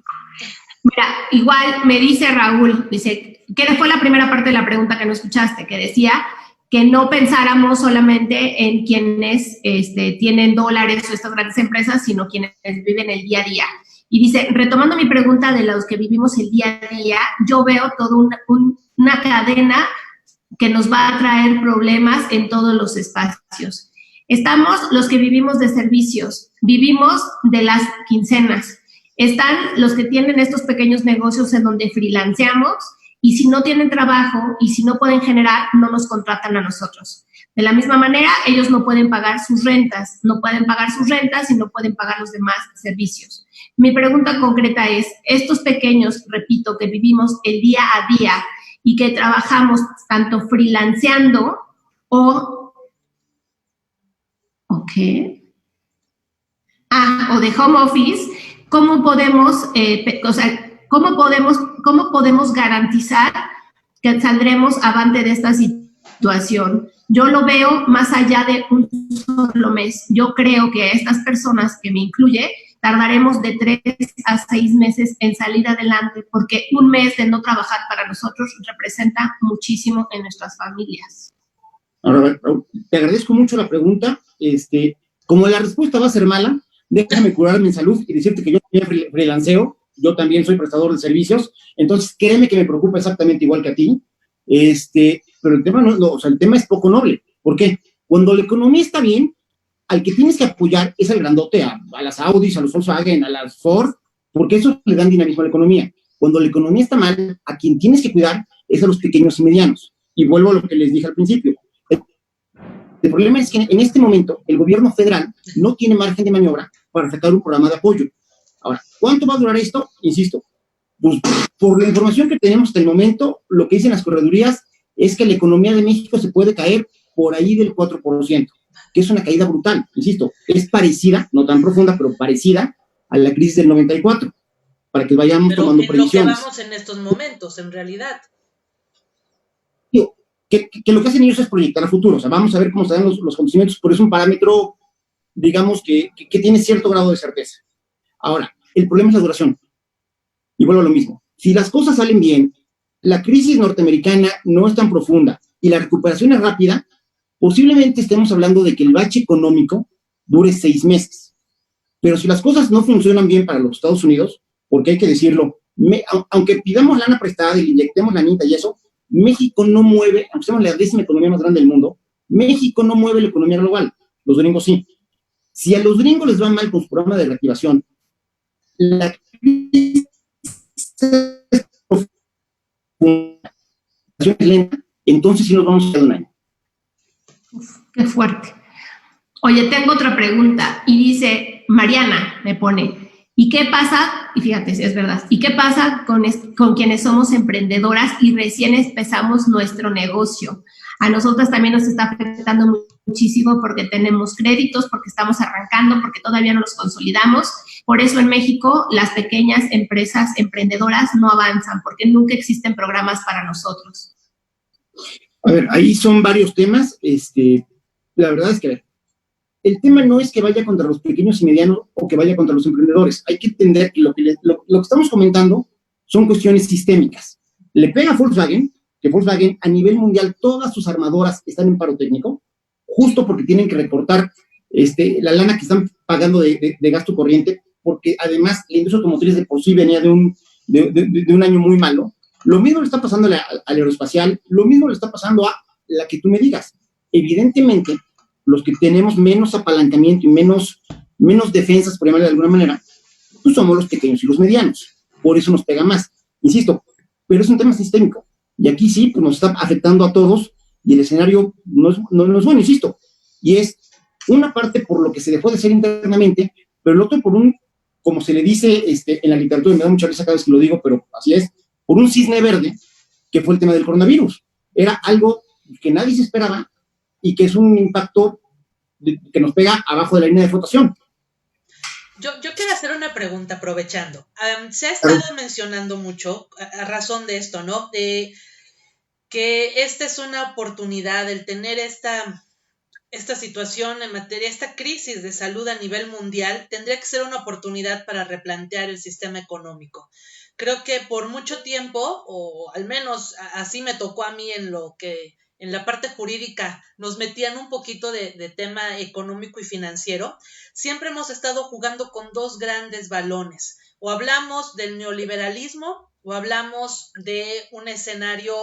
Mira, igual me dice Raúl, dice, ¿qué fue la primera parte de la pregunta que no escuchaste? Que decía que no pensáramos solamente en quienes tienen dólares o estas grandes empresas, sino quienes viven el día a día. Y dice, retomando mi pregunta de los que vivimos el día a día, yo veo toda una cadena que nos va a traer problemas en todos los espacios. Estamos los que vivimos de servicios, vivimos de las quincenas. Están los que tienen estos pequeños negocios en donde freelanceamos, y si no tienen trabajo y si no pueden generar, no nos contratan a nosotros. De la misma manera, ellos no pueden pagar sus rentas, y no pueden pagar los demás servicios. Mi pregunta concreta es, estos pequeños, repito, que vivimos el día a día y que trabajamos tanto freelanceando o de home office, ¿cómo podemos garantizar que saldremos avante de esta situación? Yo lo veo más allá de un solo mes. Yo creo que a estas personas, que me incluye, tardaremos de 3 a 6 meses en salir adelante, porque un mes de no trabajar para nosotros representa muchísimo en nuestras familias. Ahora, te agradezco mucho la pregunta. Como la respuesta va a ser mala, déjame curarme en salud y decirte que yo también freelanceo, yo también soy prestador de servicios, entonces créeme que me preocupa exactamente igual que a ti. Pero el tema o sea, el tema es poco noble. ¿Por qué? Cuando la economía está bien, al que tienes que apoyar es al grandote, a las Audis, a los Volkswagen, a las Ford, porque eso le dan dinamismo a la economía. Cuando la economía está mal, a quien tienes que cuidar es a los pequeños y medianos. Y vuelvo a lo que les dije al principio. El problema es que en este momento el gobierno federal no tiene margen de maniobra para sacar un programa de apoyo. Ahora, ¿cuánto va a durar esto? Insisto, pues por la información que tenemos hasta el momento, lo que dicen las corredurías es que la economía de México se puede caer por ahí del 4%, que es una caída brutal. Insisto, es parecida, no tan profunda, pero parecida a la crisis del 94, para que vayamos pero tomando en previsiones. Lo que vamos en estos momentos, en realidad. Que lo que hacen ellos es proyectar a futuro, o sea, vamos a ver cómo se dan los acontecimientos, pero es un parámetro, digamos, que tiene cierto grado de certeza. Ahora, el problema es la duración. Y vuelvo a lo mismo. Si las cosas salen bien, la crisis norteamericana no es tan profunda y la recuperación es rápida, posiblemente estemos hablando de que el bache económico dure 6 meses. Pero si las cosas no funcionan bien para los Estados Unidos, porque hay que decirlo, aunque pidamos lana prestada y le inyectemos la nita y eso, México no mueve, aunque somos la 10ª economía más grande del mundo, México no mueve la economía global, los gringos sí. Si a los gringos les va mal con su programa de reactivación, la crisis es lenta, entonces sí nos vamos a quedar un año. Uf, qué fuerte. Oye, tengo otra pregunta y dice, Mariana me pone, ¿y qué pasa? Y fíjate, es verdad, ¿y qué pasa con quienes somos emprendedoras y recién empezamos nuestro negocio? A nosotras también nos está afectando muchísimo porque tenemos créditos, porque estamos arrancando, porque todavía no los consolidamos. Por eso en México las pequeñas empresas emprendedoras no avanzan, porque nunca existen programas para nosotros. A ver, ahí son varios temas. La verdad es que el tema no es que vaya contra los pequeños y medianos o que vaya contra los emprendedores. Hay que entender que lo que estamos comentando son cuestiones sistémicas. Le pega a Volkswagen, que Volkswagen a nivel mundial todas sus armadoras están en paro técnico, justo porque tienen que recortar la lana que están pagando de gasto corriente, porque además la industria automotriz de por sí venía de un año muy malo. Lo mismo le está pasando al aeroespacial, lo mismo le está pasando a la que tú me digas. Evidentemente, los que tenemos menos apalancamiento y menos defensas, por llamarle de alguna manera, pues somos los pequeños y los medianos. Por eso nos pega más. Insisto, pero es un tema sistémico. Y aquí sí, pues nos está afectando a todos y el escenario no es bueno, insisto. Y es una parte por lo que se dejó de hacer internamente, pero el otro por como se le dice en la literatura, y me da mucha risa cada vez que lo digo, pero así es, por un cisne verde, que fue el tema del coronavirus. Era algo que nadie se esperaba y que es un impacto que nos pega abajo de la línea de flotación. Yo quiero hacer una pregunta aprovechando. Se ha estado mencionando mucho a razón de esto, ¿no? De que esta es una oportunidad, el tener esta situación en materia, esta crisis de salud a nivel mundial, tendría que ser una oportunidad para replantear el sistema económico. Creo que por mucho tiempo, o al menos así me tocó a mí en la parte jurídica, nos metían un poquito de tema económico y financiero. Siempre hemos estado jugando con dos grandes balones. O hablamos del neoliberalismo o hablamos de un escenario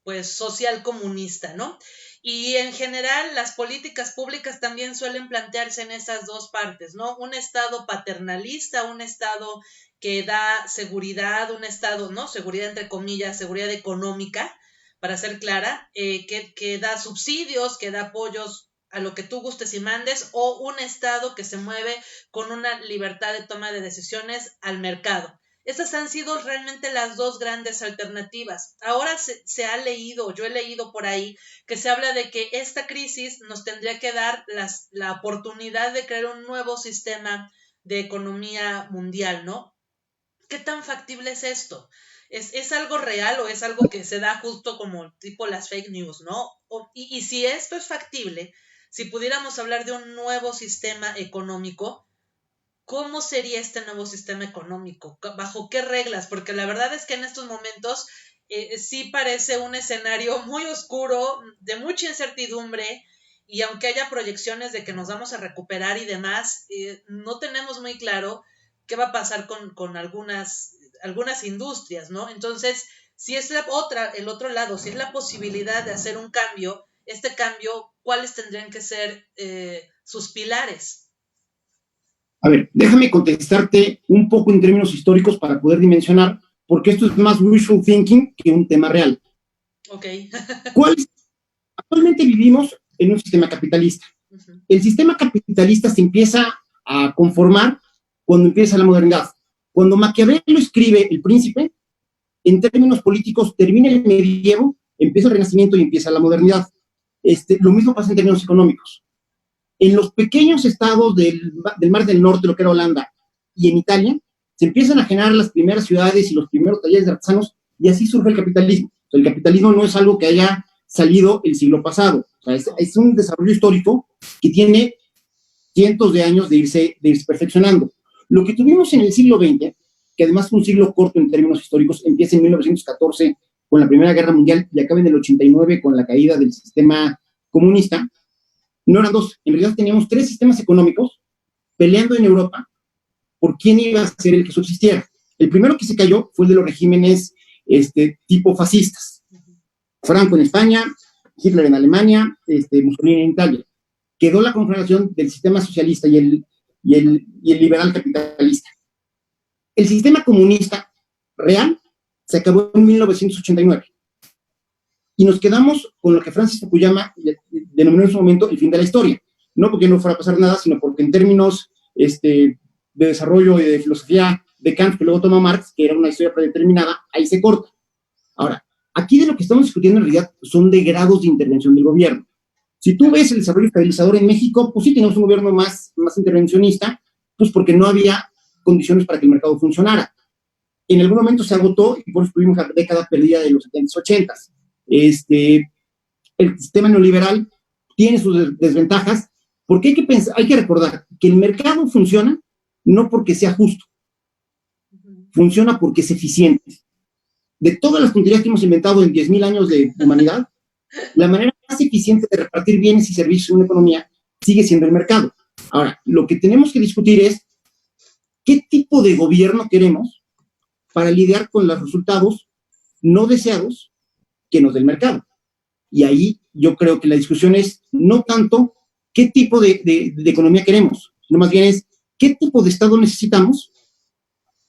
pues social comunista, ¿no? Y en general las políticas públicas también suelen plantearse en esas dos partes, ¿no? Un Estado paternalista, un Estado que da seguridad, un Estado, ¿no? Seguridad entre comillas, seguridad económica, para ser clara, que da subsidios, que da apoyos a lo que tú gustes y mandes, o un Estado que se mueve con una libertad de toma de decisiones al mercado. Esas han sido realmente las dos grandes alternativas. Ahora se ha leído, yo he leído por ahí, que se habla de que esta crisis nos tendría que dar la oportunidad de crear un nuevo sistema de economía mundial, ¿no? ¿Qué tan factible es esto? ¿Es algo real o es algo que se da justo como tipo las fake news, ¿no? Y si esto es factible, si pudiéramos hablar de un nuevo sistema económico, ¿cómo sería este nuevo sistema económico? ¿Bajo qué reglas? Porque la verdad es que en estos momentos sí parece un escenario muy oscuro, de mucha incertidumbre, y aunque haya proyecciones de que nos vamos a recuperar y demás, no tenemos muy claro qué va a pasar con algunas industrias, ¿no? Entonces, si es el otro lado, si es la posibilidad de hacer un cambio, este cambio, ¿cuáles tendrían que ser sus pilares? A ver, déjame contestarte un poco en términos históricos para poder dimensionar, porque esto es más wishful thinking que un tema real. Ok. Actualmente vivimos en un sistema capitalista. Uh-huh. El sistema capitalista se empieza a conformar cuando empieza la modernidad. Cuando Maquiavelo escribe El Príncipe, en términos políticos termina el medievo, empieza el Renacimiento y empieza la modernidad. Lo mismo pasa en términos económicos. En los pequeños estados del Mar del Norte, lo que era Holanda, y en Italia, se empiezan a generar las primeras ciudades y los primeros talleres de artesanos, y así surge el capitalismo. O sea, el capitalismo no es algo que haya salido el siglo pasado. O sea, es un desarrollo histórico que tiene cientos de años de irse perfeccionando. Lo que tuvimos en el siglo XX, que además fue un siglo corto en términos históricos, empieza en 1914 con la Primera Guerra Mundial y acaba en el 89 con la caída del sistema comunista. No eran dos, en realidad teníamos 3 sistemas económicos peleando en Europa por quién iba a ser el que subsistiera. El primero que se cayó fue el de los regímenes tipo fascistas. Franco en España, Hitler en Alemania, Mussolini en Italia. Quedó la confederación del sistema socialista y el liberal capitalista. El sistema comunista real se acabó en 1989. Y nos quedamos con lo que Francis Fukuyama denominó en su momento el fin de la historia. No porque no fuera a pasar nada, sino porque en términos de desarrollo y de filosofía de Kant, que luego tomó Marx, que era una historia predeterminada, ahí se corta. Ahora, aquí de lo que estamos discutiendo en realidad son de grados de intervención del gobierno. Si tú ves el desarrollo estabilizador en México, pues sí tenemos un gobierno más intervencionista, pues porque no había condiciones para que el mercado funcionara. En algún momento se agotó y por eso tuvimos la década perdida de los 70s, 80s. El sistema neoliberal tiene sus desventajas, porque hay que recordar que el mercado funciona no porque sea justo, funciona porque es eficiente. De todas las tonterías que hemos inventado en 10,000 años de humanidad, la manera más eficiente de repartir bienes y servicios en una economía sigue siendo el mercado. Ahora, lo que tenemos que discutir es qué tipo de gobierno queremos para lidiar con los resultados no deseados que nos dé el mercado. Y ahí yo creo que la discusión es no tanto qué tipo de economía queremos, sino más bien es qué tipo de Estado necesitamos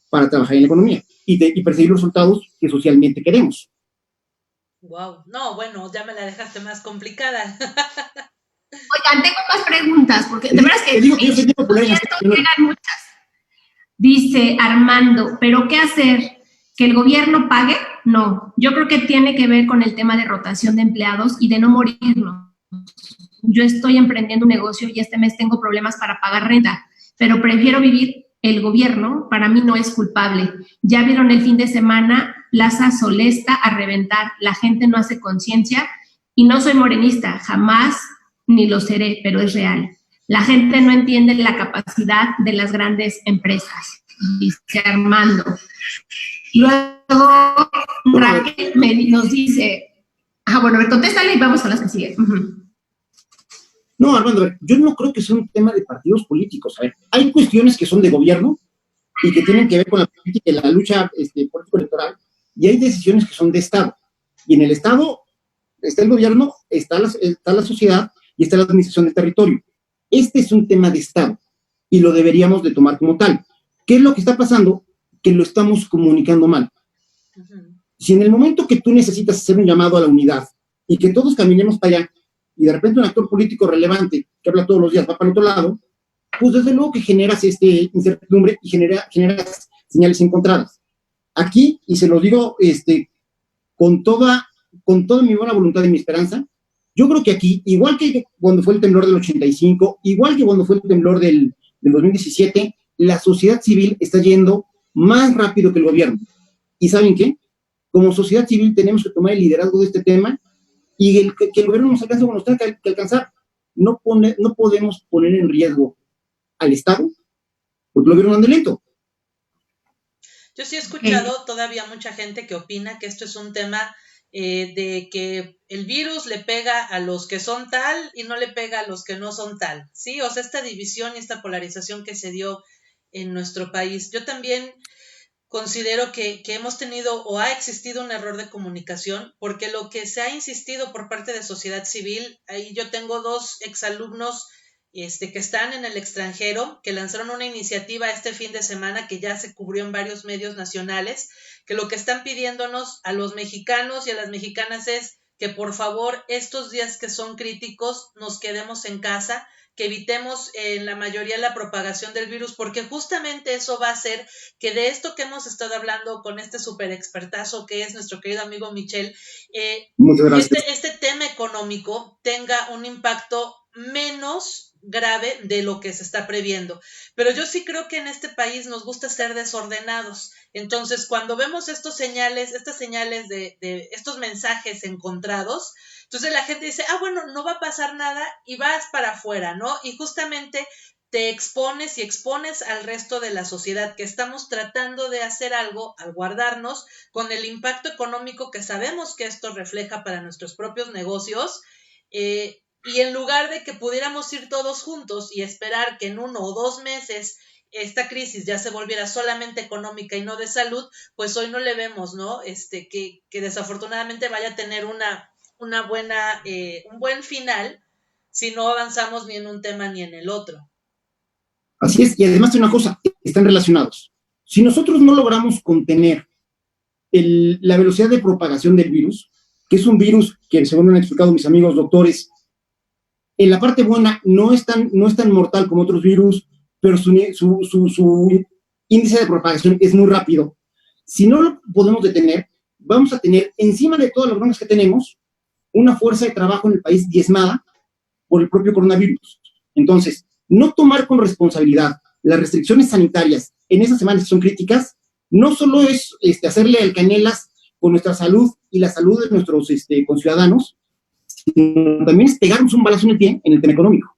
para trabajar en la economía y perseguir los resultados que socialmente queremos. Wow, no, bueno, ya me la dejaste más complicada. Oigan, tengo más preguntas, porque de verdad que digo que yo soy popular en llegan muchas. Dice Armando, ¿pero qué hacer? ¿Que el gobierno pague? No, yo creo que tiene que ver con el tema de rotación de empleados y de no morirnos. Yo estoy emprendiendo un negocio y este mes tengo problemas para pagar renta, pero prefiero vivir. El gobierno, para mí, no es culpable. Ya vieron el fin de semana, Plaza Solesta a reventar. La gente no hace conciencia y no soy morenista, jamás ni lo seré, pero es real. La gente no entiende la capacidad de las grandes empresas, dice Armando. Luego Raquel nos dice, bueno, a ver, contéstale y vamos a las que siguen. No, Armando, a ver, yo no creo que sea un tema de partidos políticos. A ver, hay cuestiones que son de gobierno y que tienen que ver con la política y la lucha político-electoral, y hay decisiones que son de Estado. Y en el Estado está el gobierno, está la sociedad y está la administración del territorio. Este es un tema de Estado y lo deberíamos de tomar como tal. ¿Qué es lo que está pasando? Que lo estamos comunicando mal. Si en el momento que tú necesitas hacer un llamado a la unidad y que todos caminemos para allá, y de repente un actor político relevante que habla todos los días va para el otro lado, pues desde luego que generas incertidumbre y generas señales encontradas. Aquí, y se lo digo con toda mi buena voluntad y mi esperanza, yo creo que aquí, igual que cuando fue el temblor del 85, igual que cuando fue el temblor del 2017, la sociedad civil está yendo más rápido que el gobierno. ¿Y saben qué? Como sociedad civil tenemos que tomar el liderazgo de este tema y que el gobierno nos alcance cuando nos tenga que alcanzar. No podemos poner en riesgo al Estado porque el gobierno anda lento. Yo sí he escuchado todavía mucha gente que opina que esto es un tema de que el virus le pega a los que son tal y no le pega a los que no son tal, ¿sí? O sea, esta división y esta polarización que se dio en nuestro país. Yo también considero que hemos tenido o ha existido un error de comunicación, porque lo que se ha insistido por parte de sociedad civil, ahí yo tengo 2 exalumnos que están en el extranjero, que lanzaron una iniciativa este fin de semana que ya se cubrió en varios medios nacionales, que lo que están pidiéndonos a los mexicanos y a las mexicanas es que por favor estos días que son críticos nos quedemos en casa, que evitemos en la mayoría la propagación del virus, porque justamente eso va a hacer que de esto que hemos estado hablando con este súper expertazo que es nuestro querido amigo Michel, este tema económico tenga un impacto menos grave de lo que se está previendo. Pero yo sí creo que en este país nos gusta ser desordenados. Entonces, cuando vemos estas señales de estos mensajes encontrados, entonces la gente dice, bueno, no va a pasar nada y vas para afuera, ¿no? Y justamente te expones y expones al resto de la sociedad que estamos tratando de hacer algo al guardarnos con el impacto económico que sabemos que esto refleja para nuestros propios negocios, y en lugar de que pudiéramos ir todos juntos y esperar que en 1 o 2 meses esta crisis ya se volviera solamente económica y no de salud, pues hoy no le vemos, ¿no? Que desafortunadamente vaya a tener un buen final si no avanzamos ni en un tema ni en el otro. Así es, y además hay una cosa, están relacionados. Si nosotros no logramos contener la velocidad de propagación del virus, que es un virus que, según me han explicado mis amigos doctores, en la parte buena no es tan mortal como otros virus, pero su índice de propagación es muy rápido. Si no lo podemos detener, vamos a tener, encima de todas las broncas que tenemos, una fuerza de trabajo en el país diezmada por el propio coronavirus. Entonces, no tomar con responsabilidad las restricciones sanitarias en esas semanas que son críticas, no solo es hacerle alcanelas con nuestra salud y la salud de nuestros conciudadanos, sino también es pegarnos un balazo en el pie en el tema económico.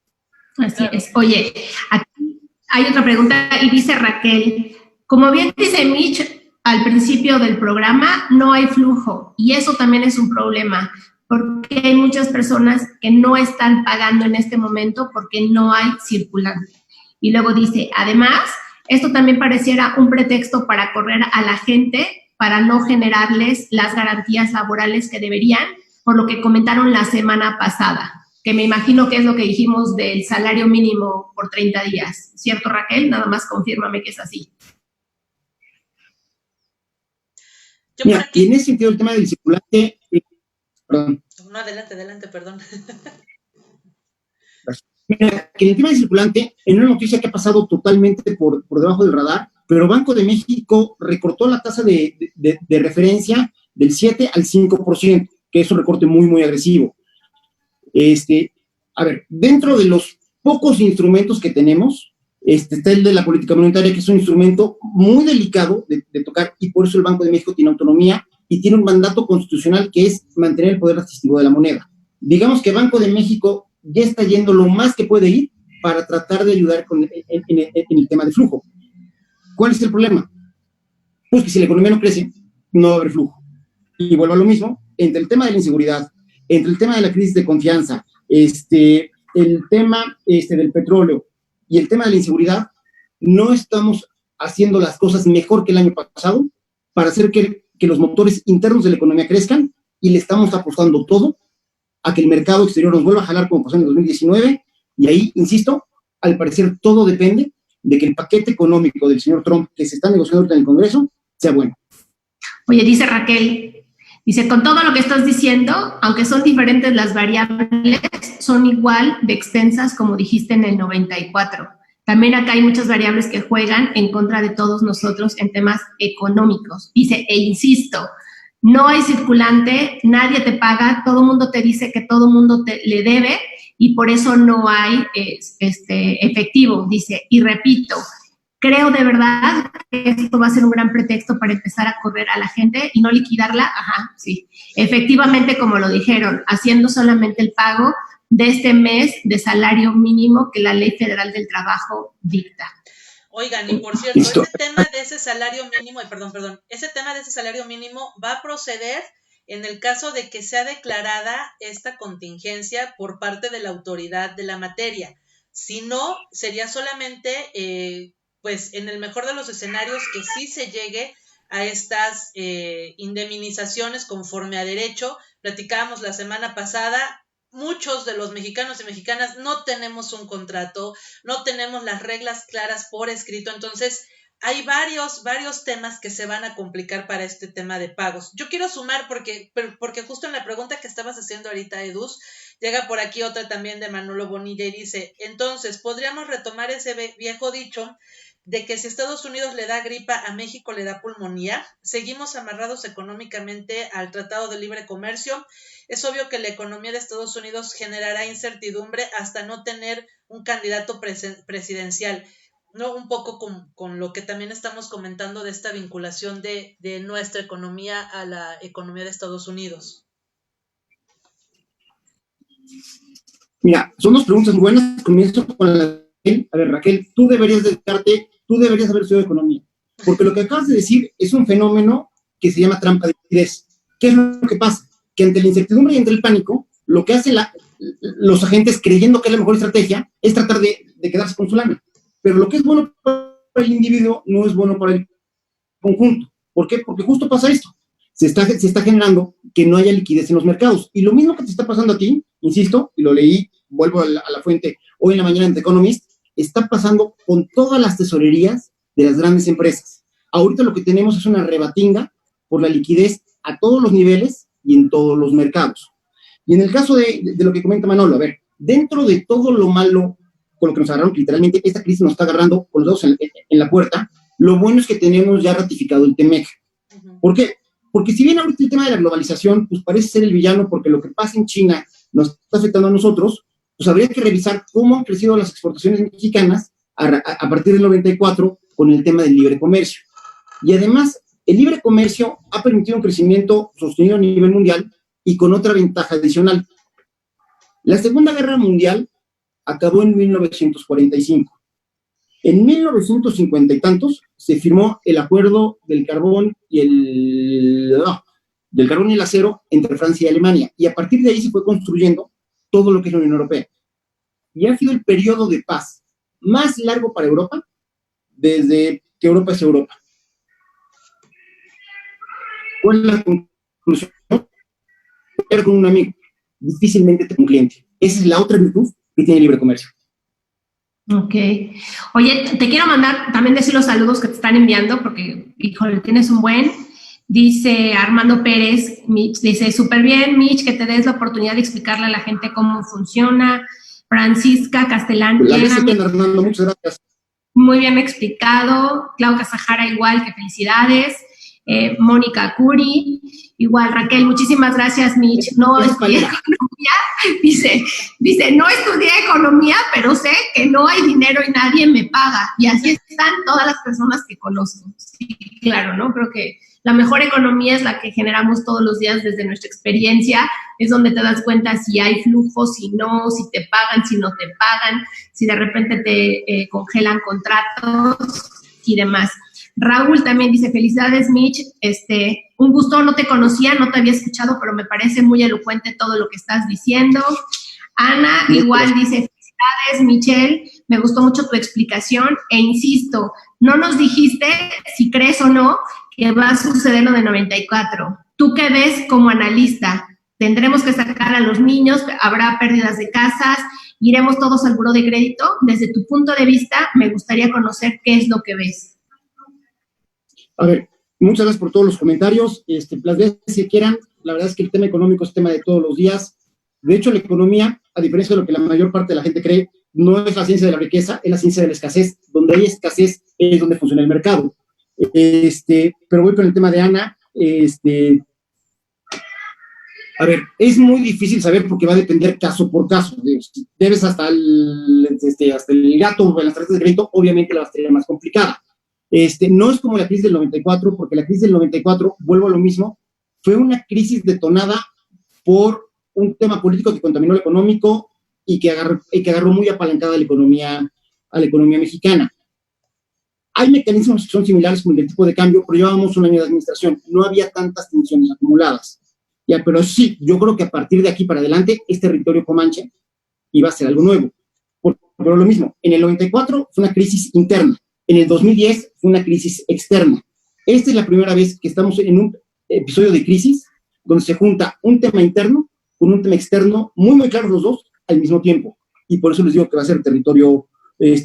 Así es. Oye, aquí hay otra pregunta y dice Raquel, como bien dice Mitch al principio del programa, no hay flujo y eso también es un problema porque hay muchas personas que no están pagando en este momento porque no hay circulante. Y luego dice, además, esto también pareciera un pretexto para correr a la gente para no generarles las garantías laborales que deberían, por lo que comentaron la semana pasada, que me imagino que es lo que dijimos del salario mínimo por 30 días. ¿Cierto, Raquel? Nada más confírmame que es así. Mira, y en ese sentido el tema del circulante... perdón. No, adelante, perdón. Mira, que en el tema del circulante, en una noticia que ha pasado totalmente por debajo del radar, pero Banco de México recortó la tasa de referencia del 7 al 5%, que es un recorte muy, muy agresivo. A ver, dentro de los pocos instrumentos que tenemos, está el de la política monetaria, que es un instrumento muy delicado de tocar, y por eso el Banco de México tiene autonomía y tiene un mandato constitucional que es mantener el poder adquisitivo de la moneda. Digamos que Banco de México ya está yendo lo más que puede ir para tratar de ayudar en el tema de flujo. ¿Cuál es el problema? Pues que si la economía no crece, no va a haber flujo. Y vuelvo a lo mismo, entre el tema de la inseguridad, entre el tema de la crisis de confianza, el tema del petróleo y el tema de la inseguridad, no estamos haciendo las cosas mejor que el año pasado para hacer que los motores internos de la economía crezcan, y le estamos apostando todo a que el mercado exterior nos vuelva a jalar como pasó en el 2019, y ahí, insisto, al parecer todo depende de que el paquete económico del señor Trump que se está negociando ahorita en el Congreso sea bueno. Oye, dice Raquel, dice, con todo lo que estás diciendo, aunque son diferentes las variables, son igual de extensas como dijiste en el 94. También acá hay muchas variables que juegan en contra de todos nosotros en temas económicos. Dice, e insisto, no hay circulante, nadie te paga, todo el mundo te dice que todo el mundo le debe y por eso no hay efectivo, dice. Y repito, creo de verdad que esto va a ser un gran pretexto para empezar a correr a la gente y no liquidarla. Ajá, sí. Efectivamente, como lo dijeron, haciendo solamente el pago de este mes de salario mínimo que la Ley Federal del Trabajo dicta. Oigan, y por cierto, este tema de de ese salario mínimo, ese tema de ese salario mínimo va a proceder en el caso de que sea declarada esta contingencia por parte de la autoridad de la materia. Si no, sería solamente, pues en el mejor de los escenarios, que sí se llegue a estas indemnizaciones conforme a derecho. Platicábamos la semana pasada, muchos de los mexicanos y mexicanas no tenemos un contrato, no tenemos las reglas claras por escrito, entonces hay varios temas que se van a complicar para este tema de pagos. Yo quiero sumar porque justo en la pregunta que estabas haciendo ahorita, Eduz, llega por aquí otra también de Manolo Bonilla y dice, entonces, ¿podríamos retomar ese viejo dicho de que si Estados Unidos le da gripa, a México le da pulmonía? Seguimos amarrados económicamente al Tratado de Libre Comercio. Es obvio que la economía de Estados Unidos generará incertidumbre hasta no tener un candidato presidencial, ¿no? Un poco con lo que también estamos comentando de esta vinculación de nuestra economía a la economía de Estados Unidos. Mira, son dos preguntas muy buenas. Comienzo con la de Raquel. A ver, Raquel, tú deberías haber estudiado economía, porque lo que acabas de decir es un fenómeno que se llama trampa de liquidez. ¿Qué es lo que pasa? Que ante la incertidumbre y ante el pánico, lo que hacen los agentes, creyendo que es la mejor estrategia, es tratar de quedarse con su lana. Pero lo que es bueno para el individuo no es bueno para el conjunto. ¿Por qué? Porque justo pasa esto. Se está generando que no haya liquidez en los mercados. Y lo mismo que te está pasando a ti, insisto, y lo leí, vuelvo a la fuente, hoy en la mañana en The Economist, está pasando con todas las tesorerías de las grandes empresas. Ahorita lo que tenemos es una rebatinga por la liquidez a todos los niveles y en todos los mercados. Y en el caso de lo que comenta Manolo, a ver, dentro de todo lo malo con lo que nos agarraron, que literalmente esta crisis nos está agarrando con los dedos en la puerta, lo bueno es que tenemos ya ratificado el TEMEC. ¿Por qué? Porque si bien ahorita el tema de la globalización, pues parece ser el villano, porque lo que pasa en China nos está afectando a nosotros, pues habría que revisar cómo han crecido las exportaciones mexicanas a partir del 94 con el tema del libre comercio. Y además, el libre comercio ha permitido un crecimiento sostenido a nivel mundial y con otra ventaja adicional. La Segunda Guerra Mundial acabó en 1945. En 1950 y tantos se firmó el acuerdo del carbón y el acero entre Francia y Alemania, y a partir de ahí se fue construyendo todo lo que es la Unión Europea. Y ha sido el periodo de paz más largo para Europa desde que Europa es Europa. ¿Cuál es la conclusión? Era con un amigo, difícilmente con un cliente. Esa es la otra virtud que tiene el libre comercio. Ok. Oye, te quiero mandar, también decir los saludos que te están enviando, porque, híjole, tienes un buen. Dice Armando Pérez, Mitch, dice, súper bien, Mitch, que te des la oportunidad de explicarle a la gente cómo funciona. Francisca Castellán. Armando, muchas gracias. Muy bien explicado. Claudia Sahara, igual, que felicidades. Mónica Curi, igual. Raquel, muchísimas gracias, Mitch. No estudié economía, dice, no estudié economía, pero sé que no hay dinero y nadie me paga. Y así están todas las personas que conozco. Sí, claro, ¿no? Creo que la mejor economía es la que generamos todos los días desde nuestra experiencia. Es donde te das cuenta si hay flujo, si no, si te pagan, si no te pagan, si de repente te congelan contratos y demás. Raúl también dice, felicidades, Mitch, un gusto, no te conocía, no te había escuchado, pero me parece muy elocuente todo lo que estás diciendo. Ana igual dice, felicidades, Michelle, me gustó mucho tu explicación e insisto, no nos dijiste si crees o no que va a suceder lo de 94. ¿Tú qué ves como analista? ¿Tendremos que sacar a los niños? ¿Habrá pérdidas de casas? ¿Iremos todos al buró de crédito? Desde tu punto de vista, me gustaría conocer qué es lo que ves. A ver, muchas gracias por todos los comentarios. Las veces que quieran, la verdad es que el tema económico es tema de todos los días. De hecho, la economía, a diferencia de lo que la mayor parte de la gente cree, no es la ciencia de la riqueza, es la ciencia de la escasez. Donde hay escasez es donde funciona el mercado. Pero voy con el tema de Ana. A ver, es muy difícil saber porque va a depender caso por caso. Si debes hasta el gato en las tarjetas de crédito, obviamente la vas a tener más complicada. No es como la crisis del 94, porque la crisis del 94, vuelvo a lo mismo, fue una crisis detonada por un tema político que contaminó lo económico y que agarró muy apalancada a la economía mexicana. Hay mecanismos que son similares con el tipo de cambio, pero llevábamos un año de administración, no había tantas tensiones acumuladas. Ya, pero sí, yo creo que a partir de aquí para adelante, es territorio comanche y va a ser algo nuevo. Pero lo mismo, en el 94 fue una crisis interna, en el 2010 fue una crisis externa. Esta es la primera vez que estamos en un episodio de crisis donde se junta un tema interno con un tema externo, muy, muy claros los dos al mismo tiempo. Y por eso les digo que va a ser territorio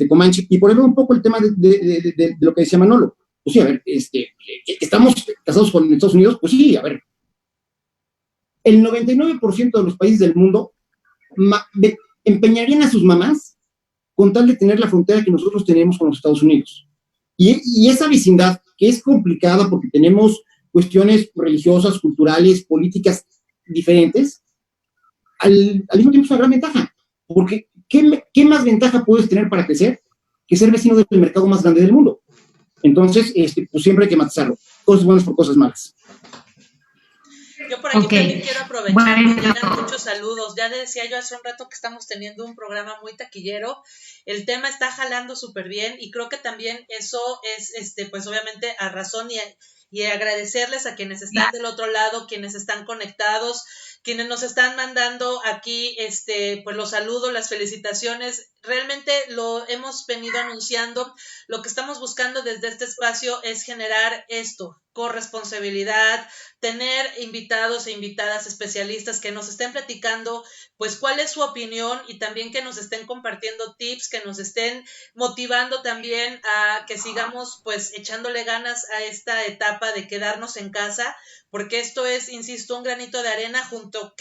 comanche. Y por eso un poco el tema de lo que decía Manolo. Pues sí, a ver, ¿estamos casados con Estados Unidos? Pues sí, a ver. El 99% de los países del mundo empeñarían a sus mamás con tal de tener la frontera que nosotros tenemos con los Estados Unidos. Y esa vecindad, que es complicada porque tenemos cuestiones religiosas, culturales, políticas diferentes, al mismo tiempo es una gran ventaja. Porque, ¿qué más ventaja puedes tener para crecer que ser vecino del mercado más grande del mundo? Entonces, pues siempre hay que matizarlo. Cosas buenas por cosas malas. Yo por aquí también quiero aprovechar que llegan muchos saludos. Ya decía yo hace un rato que estamos teniendo un programa muy taquillero. El tema está jalando súper bien y creo que también eso es, pues obviamente a razón y agradecerles a quienes están del otro lado, quienes están conectados, quienes nos están mandando aquí, pues los saludos, las felicitaciones. Realmente lo hemos venido anunciando. Lo que estamos buscando desde este espacio es generar esto, corresponsabilidad, tener invitados e invitadas especialistas que nos estén platicando, pues cuál es su opinión y también que nos estén compartiendo tips, que nos estén motivando también a que sigamos pues echándole ganas a esta etapa de quedarnos en casa, porque esto es, insisto, un granito de arena junto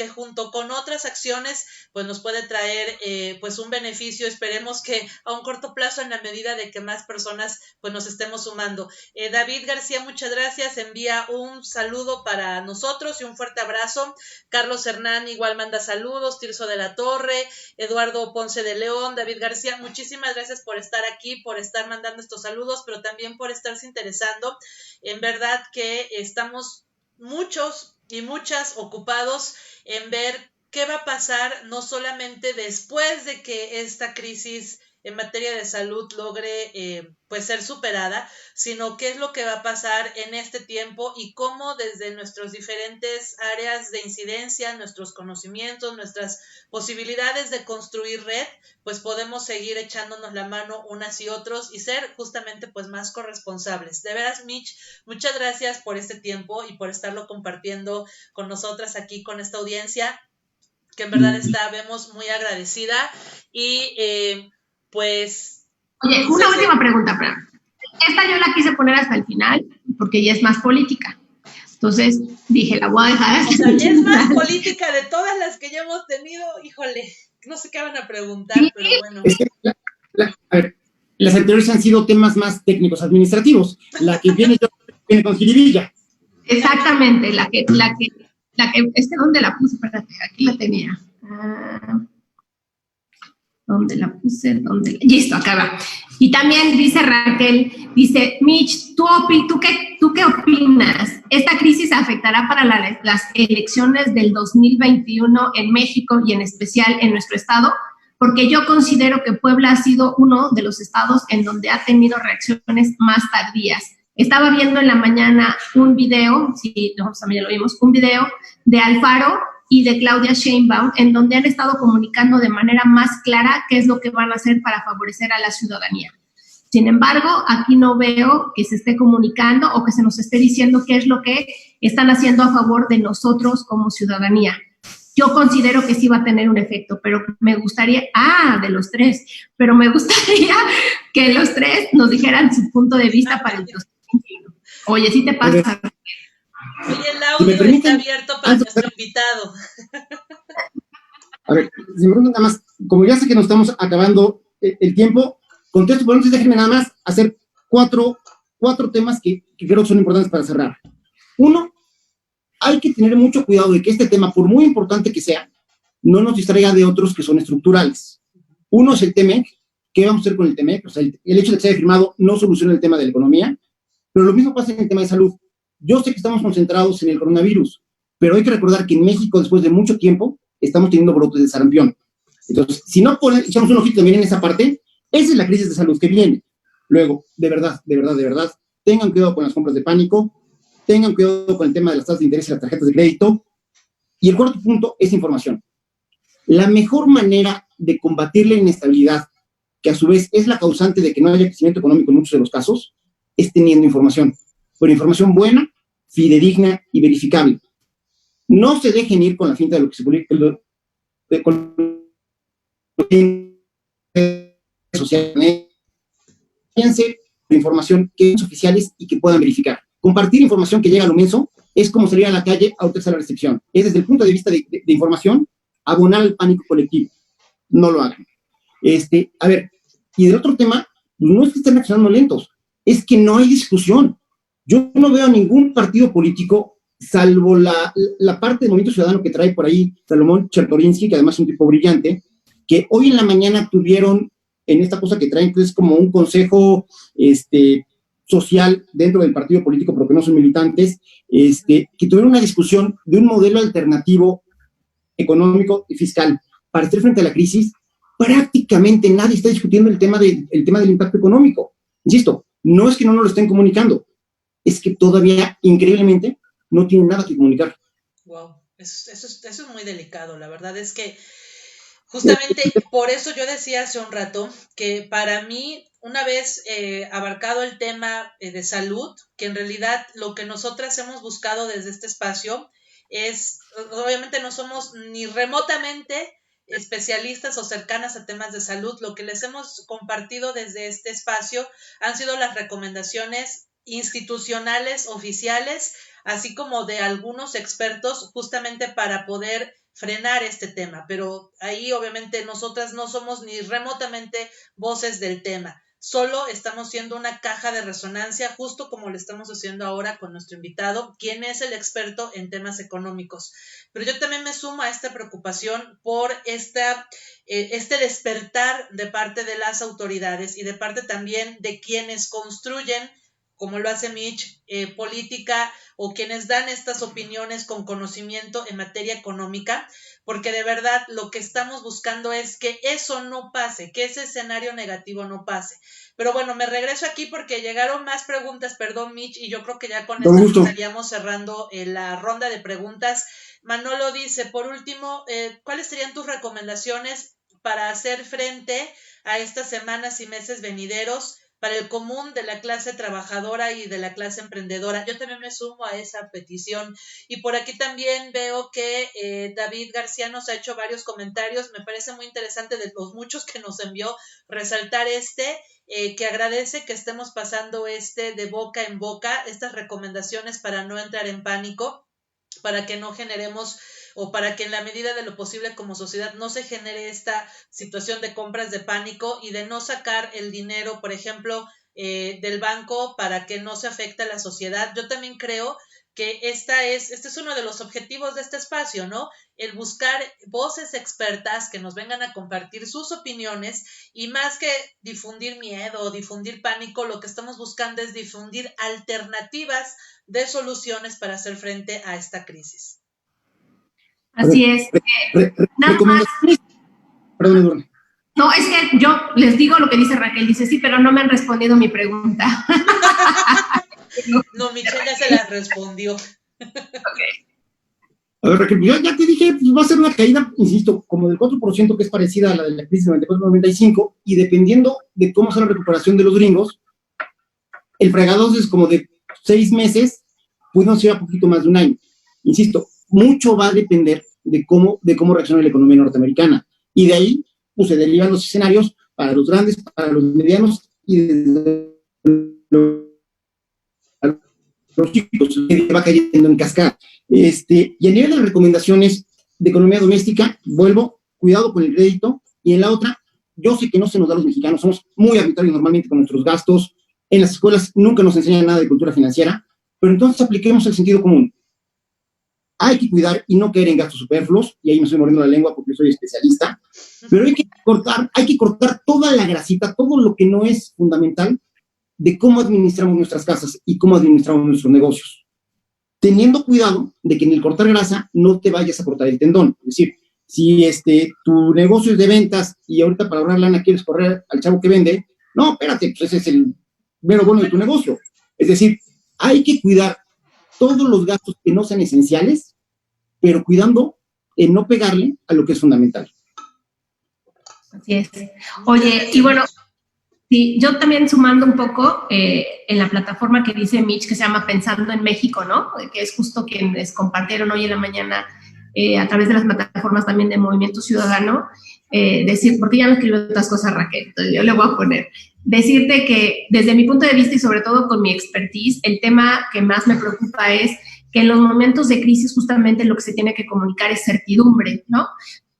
con otras acciones pues nos puede traer pues un beneficio. Esperemos que a un corto plazo, en la medida de que más personas pues nos estemos sumando. David García, muchas gracias, envía un saludo para nosotros y un fuerte abrazo. Carlos Hernán igual manda saludos, Tirso de la Torre, Eduardo Ponce de León, David García, muchísimas gracias por estar aquí, por estar mandando estos saludos, pero también por estarse interesando. En verdad que estamos muchos y muchas ocupados en ver qué va a pasar, no solamente después de que esta crisis en materia de salud logre pues ser superada, sino qué es lo que va a pasar en este tiempo y cómo desde nuestras diferentes áreas de incidencia, nuestros conocimientos, nuestras posibilidades de construir red, pues podemos seguir echándonos la mano unas y otros y ser justamente pues más corresponsables. De veras, Mitch, muchas gracias por este tiempo y por estarlo compartiendo con nosotras aquí, con esta audiencia, que en verdad vemos muy agradecida y pues... Oye, una última pregunta, Fran. Esta yo la quise poner hasta el final porque ya es más política. Entonces dije, la voy a dejar. O sea, es más política de todas las que ya hemos tenido. Híjole, no sé qué van a preguntar, ¿sí? Pero bueno. Es que a ver, las anteriores han sido temas más técnicos, administrativos. La que viene con jiribilla. Exactamente, la que, ¿dónde la puse? Espérate, aquí la tenía. ¿Dónde la puse? Listo, acá va. Y también dice Raquel, dice, Mitch, ¿tú qué opinas? ¿Esta crisis afectará para las elecciones del 2021 en México y en especial en nuestro estado? Porque yo considero que Puebla ha sido uno de los estados en donde ha tenido reacciones más tardías. Estaba viendo en la mañana un video, sí, nosotros también lo vimos, un video de Alfaro y de Claudia Sheinbaum, en donde han estado comunicando de manera más clara qué es lo que van a hacer para favorecer a la ciudadanía. Sin embargo, aquí no veo que se esté comunicando o que se nos esté diciendo qué es lo que están haciendo a favor de nosotros como ciudadanía. Yo considero que sí va a tener un efecto, pero me gustaría, de los tres, pero me gustaría que los tres nos dijeran su punto de vista para el 2021. Oye, sí te pasa. Oye, el audio está abierto para nuestro invitado. A ver, si me preguntan nada más, como ya sé que nos estamos acabando el tiempo, contesto, pero entonces déjenme nada más hacer cuatro temas que creo que son importantes para cerrar. Uno, hay que tener mucho cuidado de que este tema, por muy importante que sea, no nos distraiga de otros que son estructurales. Uno es el TEMEC. ¿Qué vamos a hacer con el TEMEC? O sea, el hecho de que se haya firmado no soluciona el tema de la economía, pero lo mismo pasa en el tema de salud. Yo sé que estamos concentrados en el coronavirus, pero hay que recordar que en México, después de mucho tiempo, estamos teniendo brotes de sarampión. Entonces, si no echamos un ojito también en esa parte, esa es la crisis de salud que viene. Luego, de verdad, tengan cuidado con las compras de pánico, tengan cuidado con el tema de las tasas de interés y las tarjetas de crédito. Y el cuarto punto es información. La mejor manera de combatir la inestabilidad, que a su vez es la causante de que no haya crecimiento económico en muchos de los casos, es teniendo información. Pero información buena, fidedigna y verificable. No se dejen ir con la finta de lo que se publica con redes sociales. Fíjense de información que es oficiales y que puedan verificar. Compartir información que llega a lo menso es como salir a la calle a autorizar la recepción. Es desde el punto de vista de información, abonar al pánico colectivo. No lo hagan. A ver, y del otro tema, no es que estén reaccionando lentos, es que no hay discusión. Yo no veo ningún partido político, salvo la parte del Movimiento Ciudadano que trae por ahí Salomón Chertorinsky, que además es un tipo brillante, que hoy en la mañana tuvieron en esta cosa que traen, que es como un consejo social dentro del partido político, pero que no son militantes, que tuvieron una discusión de un modelo alternativo económico y fiscal para hacer frente a la crisis. Prácticamente nadie está discutiendo el tema del impacto económico. Insisto, no es que no nos lo estén comunicando, es que todavía, increíblemente, no tienen nada que comunicar. Wow, eso es muy delicado. La verdad es que justamente por eso yo decía hace un rato que para mí, una vez abarcado el tema de salud, que en realidad lo que nosotras hemos buscado desde este espacio es, obviamente no somos ni remotamente especialistas o cercanas a temas de salud, lo que les hemos compartido desde este espacio han sido las recomendaciones institucionales, oficiales, así como de algunos expertos, justamente para poder frenar este tema, pero ahí obviamente nosotras no somos ni remotamente voces del tema, solo estamos siendo una caja de resonancia, justo como lo estamos haciendo ahora con nuestro invitado, quien es el experto en temas económicos. Pero yo también me sumo a esta preocupación por este despertar de parte de las autoridades y de parte también de quienes construyen, como lo hace Mitch, política, o quienes dan estas opiniones con conocimiento en materia económica, porque de verdad lo que estamos buscando es que eso no pase, que ese escenario negativo no pase. Pero bueno, me regreso aquí porque llegaron más preguntas, perdón Mitch, y yo creo que ya con esto estaríamos cerrando la ronda de preguntas. Manolo dice, por último, ¿cuáles serían tus recomendaciones para hacer frente a estas semanas y meses venideros para el común de la clase trabajadora y de la clase emprendedora? Yo también me sumo a esa petición. Y por aquí también veo que David García nos ha hecho varios comentarios. Me parece muy interesante de los muchos que nos envió resaltar que agradece que estemos pasando de boca en boca, estas recomendaciones para no entrar en pánico, para que no generemos o para que en la medida de lo posible como sociedad no se genere esta situación de compras de pánico y de no sacar el dinero, por ejemplo, del banco para que no se afecte a la sociedad. Yo también creo que este es uno de los objetivos de este espacio, ¿no? El buscar voces expertas que nos vengan a compartir sus opiniones y más que difundir miedo o difundir pánico, lo que estamos buscando es difundir alternativas de soluciones para hacer frente a esta crisis. Así es. Nada más. Perdón. No, es que yo les digo lo que dice Raquel, dice sí, pero no me han respondido mi pregunta. No, Michelle ya se la respondió. Okay. A ver, Raquel, yo ya te dije, pues va a ser una caída, insisto, como del 4%, que es parecida a la de la crisis 94-95, y dependiendo de cómo sea la recuperación de los gringos, el fregado es como de 6 meses, pues no sea un poquito más de un año. Insisto, mucho va a depender de cómo reacciona la economía norteamericana. Y de ahí, pues se derivan los escenarios para los grandes, para los medianos y desde los chicos, que va cayendo en cascada. Y a nivel de las recomendaciones de economía doméstica, vuelvo, cuidado con el crédito. Y en la otra, yo sé que no se nos da a los mexicanos, somos muy arbitrarios normalmente con nuestros gastos. En las escuelas nunca nos enseñan nada de cultura financiera, pero entonces apliquemos el sentido común. Hay que cuidar y no caer en gastos superfluos, y ahí me estoy mordiendo la lengua porque soy especialista, pero hay que cortar toda la grasita, todo lo que no es fundamental de cómo administramos nuestras casas y cómo administramos nuestros negocios, teniendo cuidado de que en el cortar grasa no te vayas a cortar el tendón. Es decir, si tu negocio es de ventas y ahorita para ahorrar lana quieres correr al chavo que vende, no, espérate, pues ese es el ver lo bueno de tu negocio. Es decir, hay que cuidar todos los gastos que no sean esenciales, pero cuidando en no pegarle a lo que es fundamental. Así es. Oye, y bueno, sí, yo también sumando un poco en la plataforma que dice Mitch, que se llama Pensando en México, ¿no? Que es justo quienes compartieron hoy en la mañana a través de las plataformas también de Movimiento Ciudadano, decir, porque ya no escribió otras cosas Raquel, entonces yo le voy a poner, decirte que desde mi punto de vista y sobre todo con mi expertise, el tema que más me preocupa es que en los momentos de crisis justamente lo que se tiene que comunicar es certidumbre, ¿no?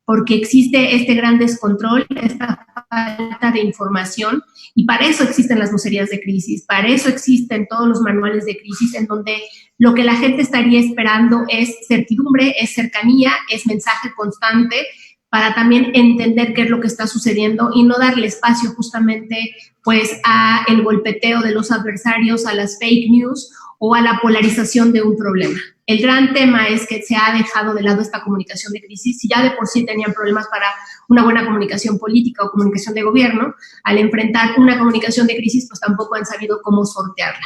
Porque existe este gran descontrol, esta falta de información, y para eso existen las vocerías de crisis, para eso existen todos los manuales de crisis, en donde lo que la gente estaría esperando es certidumbre, es cercanía, es mensaje constante, para también entender qué es lo que está sucediendo y no darle espacio justamente pues a el golpeteo de los adversarios, a las fake news o a la polarización de un problema. El gran tema es que se ha dejado de lado esta comunicación de crisis. Si ya de por sí tenían problemas para una buena comunicación política o comunicación de gobierno, al enfrentar una comunicación de crisis, pues tampoco han sabido cómo sortearla.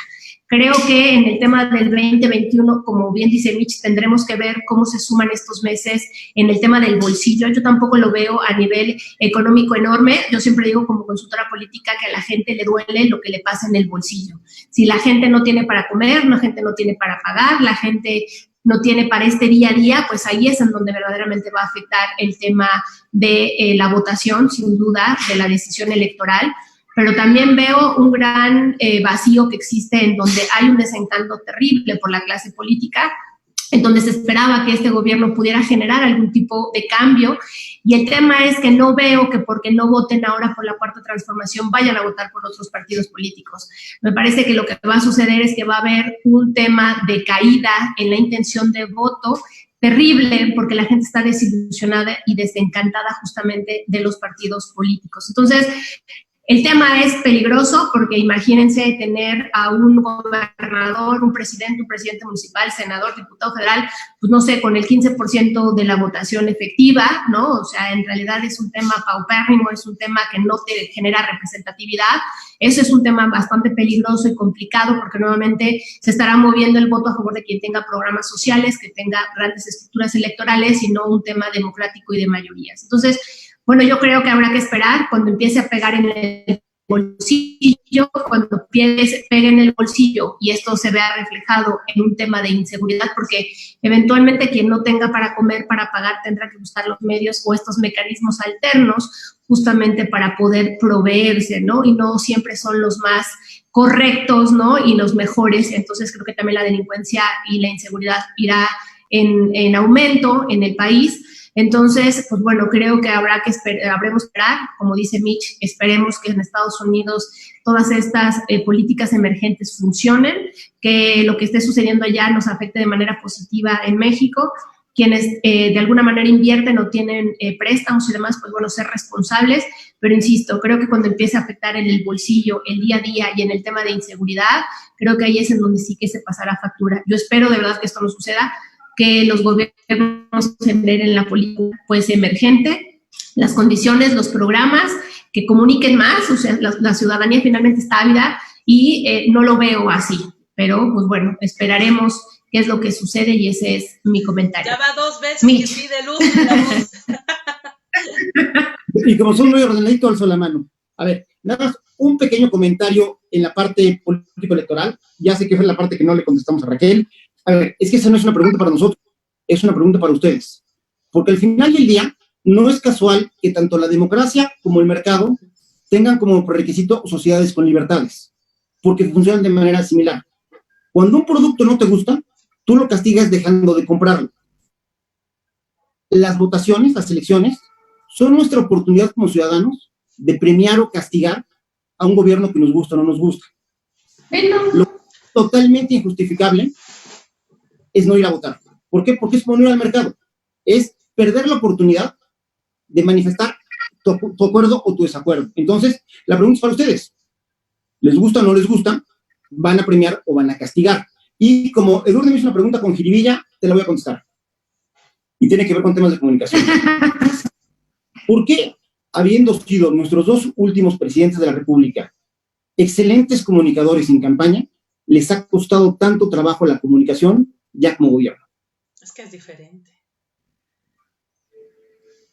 Creo que en el tema del 2021, como bien dice Mitch, tendremos que ver cómo se suman estos meses en el tema del bolsillo. Yo tampoco lo veo a nivel económico enorme. Yo siempre digo como consultora política que a la gente le duele lo que le pasa en el bolsillo. Si la gente no tiene para comer, la gente no tiene para pagar, la gente no tiene para este día a día, pues ahí es en donde verdaderamente va a afectar el tema de la votación, sin duda, de la decisión electoral. Pero también veo un gran vacío que existe en donde hay un desencanto terrible por la clase política, en donde se esperaba que este gobierno pudiera generar algún tipo de cambio. Y el tema es que no veo que porque no voten ahora por la Cuarta Transformación vayan a votar por otros partidos políticos. Me parece que lo que va a suceder es que va a haber un tema de caída en la intención de voto terrible, porque la gente está desilusionada y desencantada justamente de los partidos políticos. Entonces, el tema es peligroso porque imagínense tener a un gobernador, un presidente municipal, senador, diputado federal, pues no sé, con el 15% de la votación efectiva, ¿no? O sea, en realidad es un tema paupérrimo, es un tema que no te genera representatividad. Eso es un tema bastante peligroso y complicado porque nuevamente se estará moviendo el voto a favor de quien tenga programas sociales, que tenga grandes estructuras electorales y no un tema democrático y de mayorías. Entonces, bueno, yo creo que habrá que esperar cuando empiece a pegar en el bolsillo, cuando pegue en el bolsillo y esto se vea reflejado en un tema de inseguridad, porque eventualmente quien no tenga para comer, para pagar, tendrá que buscar los medios o estos mecanismos alternos justamente para poder proveerse, ¿no? Y no siempre son los más correctos, ¿no? Y los mejores. Entonces creo que también la delincuencia y la inseguridad irá en aumento en el país. Entonces, pues bueno, creo que habremos esperar, como dice Mitch, esperemos que en Estados Unidos todas estas políticas emergentes funcionen, que lo que esté sucediendo allá nos afecte de manera positiva en México. Quienes de alguna manera invierten o tienen préstamos y demás, pues bueno, ser responsables, pero insisto, creo que cuando empiece a afectar en el bolsillo, el día a día y en el tema de inseguridad, creo que ahí es en donde sí que se pasará factura. Yo espero de verdad que esto no suceda, que los gobiernos generen la política pues emergente, las condiciones, los programas, que comuniquen más, o sea, la ciudadanía finalmente está ávida y no lo veo así, pero pues bueno, esperaremos qué es lo que sucede y ese es mi comentario. Ya va 2 veces Mitch. Que pide luz. Y como son muy ordenaditos, alzo la mano. A ver, nada más un pequeño comentario en la parte político-electoral. Ya sé que fue la parte que no le contestamos a Raquel. A ver, es que esa no es una pregunta para nosotros, es una pregunta para ustedes. Porque al final del día, no es casual que tanto la democracia como el mercado tengan como requisito sociedades con libertades, porque funcionan de manera similar. Cuando un producto no te gusta, tú lo castigas dejando de comprarlo. Las votaciones, las elecciones, son nuestra oportunidad como ciudadanos de premiar o castigar a un gobierno que nos gusta o no nos gusta. Lo totalmente injustificable es no ir a votar. ¿Por qué? Porque es poner al mercado. Es perder la oportunidad de manifestar tu acuerdo o tu desacuerdo. Entonces, la pregunta es para ustedes. ¿Les gusta o no les gusta? ¿Van a premiar o van a castigar? Y como Eduardo me hizo una pregunta con jiribilla, te la voy a contestar. Y tiene que ver con temas de comunicación. ¿Por qué, habiendo sido nuestros 2 últimos presidentes de la República excelentes comunicadores en campaña, les ha costado tanto trabajo la comunicación ya como gobierno. Es que es diferente.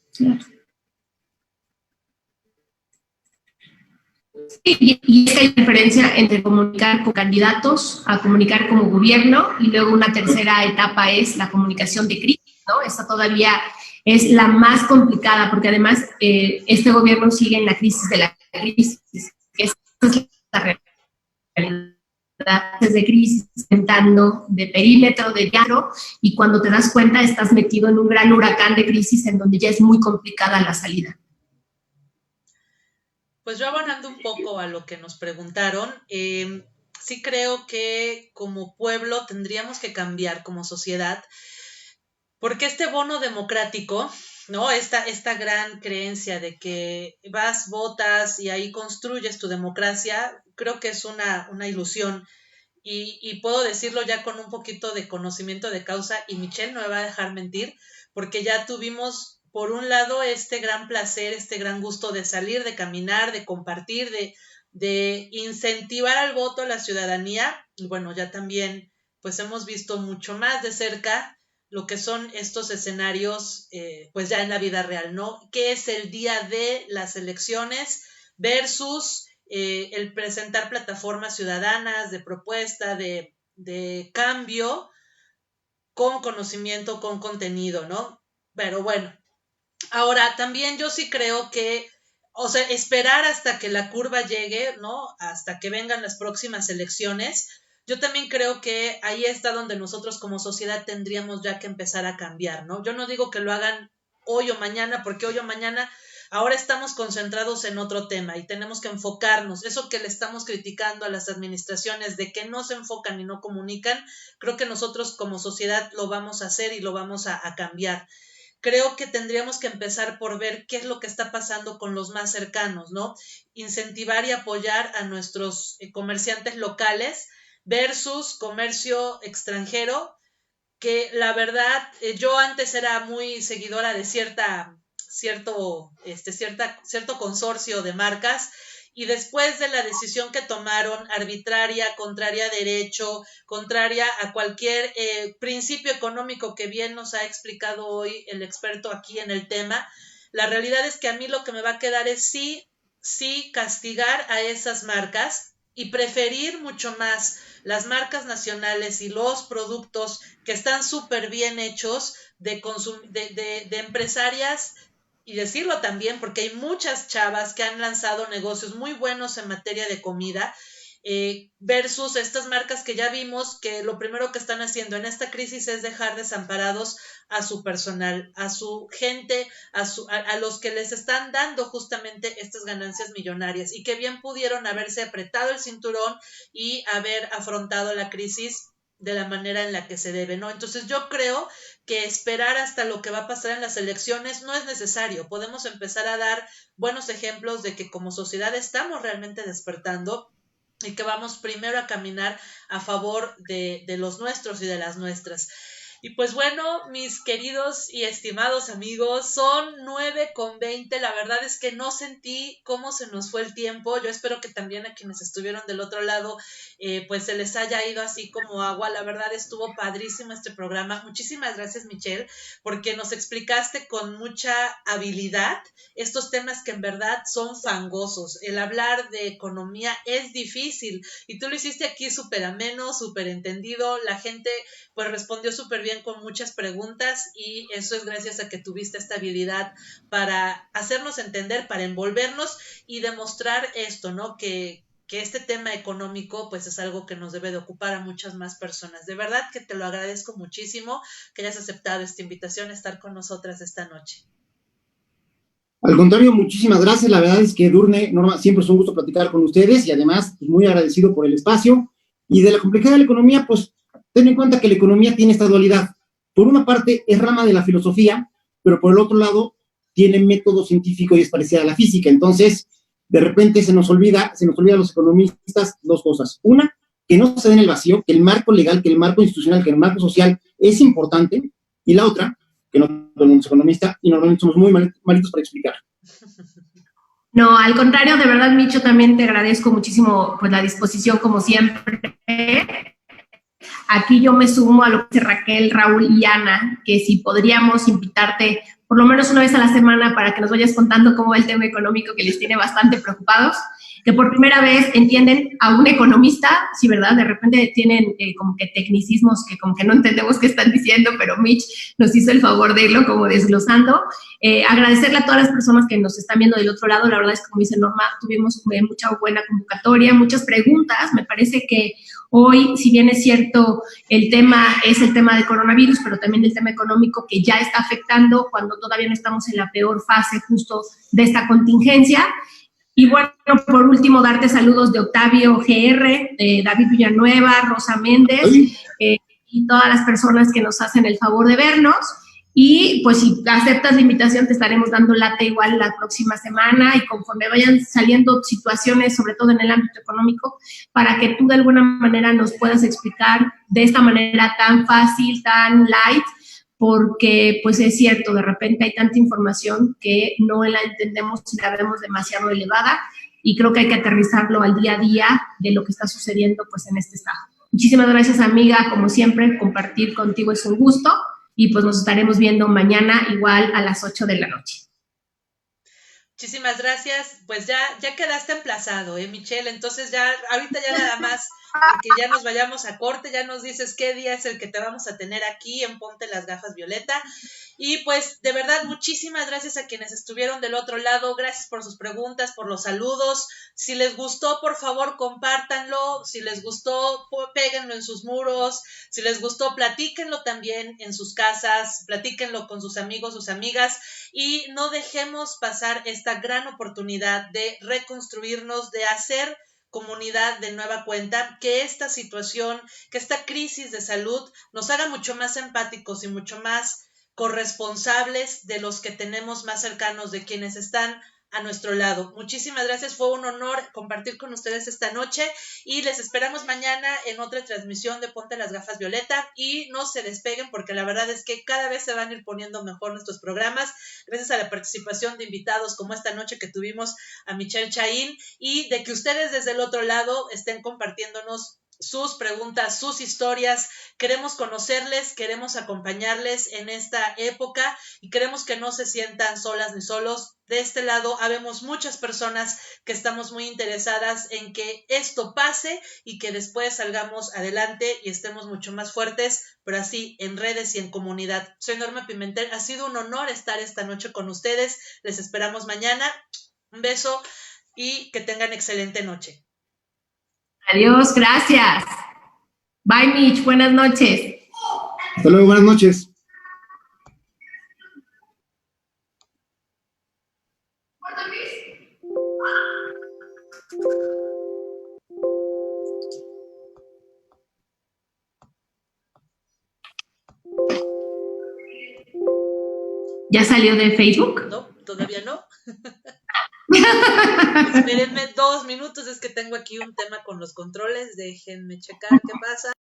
Sí, y hay diferencia entre comunicar con candidatos a comunicar como gobierno, y luego una tercera etapa es la comunicación de crisis, ¿no? Esta todavía es la más complicada, porque además este gobierno sigue en la crisis de la crisis, que es la realidad de crisis, intentando de perímetro, de diálogo, y cuando te das cuenta estás metido en un gran huracán de crisis en donde ya es muy complicada la salida. Pues yo abonando un poco a lo que nos preguntaron, sí creo que como pueblo tendríamos que cambiar como sociedad, porque este bono democrático, ¿no? Esta gran creencia de que vas, votas y ahí construyes tu democracia, creo que es una ilusión. Y puedo decirlo ya con un poquito de conocimiento de causa, y Michelle no me va a dejar mentir, porque ya tuvimos por un lado este gran placer, este gran gusto de salir, de caminar, de compartir, de incentivar al voto a la ciudadanía, y bueno, ya también pues hemos visto mucho más de cerca lo que son estos escenarios pues ya en la vida real, ¿no? ¿Qué es el día de las elecciones versus el presentar plataformas ciudadanas de propuesta, de cambio, con conocimiento, con contenido, ¿no? Pero bueno, ahora también yo sí creo que, o sea, esperar hasta que la curva llegue, ¿no? Hasta que vengan las próximas elecciones, yo también creo que ahí está donde nosotros como sociedad tendríamos ya que empezar a cambiar, ¿no? Yo no digo que lo hagan hoy o mañana, porque hoy o mañana ahora estamos concentrados en otro tema y tenemos que enfocarnos. Eso que le estamos criticando a las administraciones de que no se enfocan y no comunican, creo que nosotros como sociedad lo vamos a hacer y lo vamos a cambiar. Creo que tendríamos que empezar por ver qué es lo que está pasando con los más cercanos, ¿no? Incentivar y apoyar a nuestros comerciantes locales versus comercio extranjero, que la verdad, yo antes era muy seguidora de cierto consorcio de marcas, y después de la decisión que tomaron, arbitraria, contraria a derecho, contraria a cualquier principio económico que bien nos ha explicado hoy el experto aquí en el tema, la realidad es que a mí lo que me va a quedar es sí castigar a esas marcas y preferir mucho más las marcas nacionales y los productos que están súper bien hechos de empresarias. Y decirlo también, porque hay muchas chavas que han lanzado negocios muy buenos en materia de comida, versus estas marcas que ya vimos que lo primero que están haciendo en esta crisis es dejar desamparados a su personal, a su gente, a los que les están dando justamente estas ganancias millonarias, y que bien pudieron haberse apretado el cinturón y haber afrontado la crisis de la manera en la que se debe, ¿no? Entonces yo creo que esperar hasta lo que va a pasar en las elecciones no es necesario. Podemos empezar a dar buenos ejemplos de que como sociedad estamos realmente despertando y que vamos primero a caminar a favor de los nuestros y de las nuestras. Y pues bueno, mis queridos y estimados amigos, son 9:20. La verdad es que no sentí cómo se nos fue el tiempo. Yo espero que también a quienes estuvieron del otro lado pues se les haya ido así como agua. La verdad estuvo padrísimo este programa. Muchísimas gracias, Michelle, porque nos explicaste con mucha habilidad estos temas que en verdad son fangosos. El hablar de economía es difícil y tú lo hiciste aquí súper ameno, súper entendido. La gente pues respondió súper bien con muchas preguntas, y eso es gracias a que tuviste esta habilidad para hacernos entender, para envolvernos y demostrar esto, ¿no? Que este tema económico pues es algo que nos debe de ocupar a muchas más personas. De verdad que te lo agradezco muchísimo que hayas aceptado esta invitación a estar con nosotras esta noche. Al contrario, muchísimas gracias. La verdad es que Edurne, Norma, siempre es un gusto platicar con ustedes, y además pues, muy agradecido por el espacio. Y de la complejidad de la economía, pues ten en cuenta que la economía tiene esta dualidad. Por una parte es rama de la filosofía, pero por el otro lado tiene método científico y es parecida a la física. Entonces, de repente se nos olvida a los economistas dos cosas. Una, que no se den el vacío, que el marco legal, que el marco institucional, que el marco social es importante. Y la otra, que no todo el mundo es economista y normalmente somos muy malitos para explicar. No, al contrario, de verdad, Micho, también te agradezco muchísimo pues la disposición como siempre. Aquí yo me sumo a lo que dice Raquel, Raúl y Ana, que si podríamos invitarte por lo menos una vez a la semana para que nos vayas contando cómo va el tema económico que les tiene bastante preocupados, que por primera vez entienden a un economista, sí, ¿verdad? De repente tienen como que tecnicismos que como que no entendemos qué están diciendo, pero Mitch nos hizo el favor de irlo como desglosando. Agradecerle a todas las personas que nos están viendo del otro lado, la verdad es que como dice Norma, tuvimos mucha buena convocatoria, muchas preguntas, me parece que hoy, si bien es cierto, el tema es el tema del coronavirus, pero también el tema económico que ya está afectando cuando todavía no estamos en la peor fase justo de esta contingencia. Y bueno, por último, darte saludos de Octavio GR, David Villanueva, Rosa Méndez, y todas las personas que nos hacen el favor de vernos. Y pues si aceptas la invitación te estaremos dando lata igual la próxima semana y conforme vayan saliendo situaciones, sobre todo en el ámbito económico, para que tú de alguna manera nos puedas explicar de esta manera tan fácil, tan light, porque pues es cierto, de repente hay tanta información que no la entendemos y la vemos demasiado elevada y creo que hay que aterrizarlo al día a día de lo que está sucediendo pues en este estado. Muchísimas gracias, amiga, como siempre, compartir contigo es un gusto. Y pues nos estaremos viendo mañana igual a las 8 de la noche. Muchísimas gracias. Pues ya quedaste emplazado, Michelle. Entonces ya, ahorita ya nada más, que ya nos vayamos a corte, ya nos dices qué día es el que te vamos a tener aquí en Ponte las Gafas Violeta. Y pues de verdad, muchísimas gracias a quienes estuvieron del otro lado. Gracias por sus preguntas, por los saludos. Si les gustó, por favor, compártanlo. Si les gustó, péguenlo en sus muros. Si les gustó, platíquenlo también en sus casas. Platíquenlo con sus amigos, sus amigas. Y no dejemos pasar esta gran oportunidad de reconstruirnos, de hacer comunidad de nueva cuenta, que esta situación, que esta crisis de salud nos haga mucho más empáticos y mucho más corresponsables de los que tenemos más cercanos, de quienes están a nuestro lado. Muchísimas gracias, fue un honor compartir con ustedes esta noche y les esperamos mañana en otra transmisión de Ponte las Gafas Violeta y no se despeguen porque la verdad es que cada vez se van a ir poniendo mejor nuestros programas gracias a la participación de invitados como esta noche que tuvimos a Michelle Chaín y de que ustedes desde el otro lado estén compartiéndonos sus preguntas, sus historias. Queremos conocerles, queremos acompañarles en esta época y queremos que no se sientan solas ni solos. De este lado habemos muchas personas que estamos muy interesadas en que esto pase y que después salgamos adelante y estemos mucho más fuertes, pero así en redes y en comunidad. Soy Norma Pimentel, ha sido un honor estar esta noche con ustedes. Les esperamos mañana. Un beso y que tengan excelente noche. Adiós, gracias. Bye, Mitch, buenas noches. Hasta luego, buenas noches. ¿Ya salió de Facebook? No, todavía no. Espérenme 2 minutos, es que tengo aquí un tema con los controles, déjenme checar qué pasa.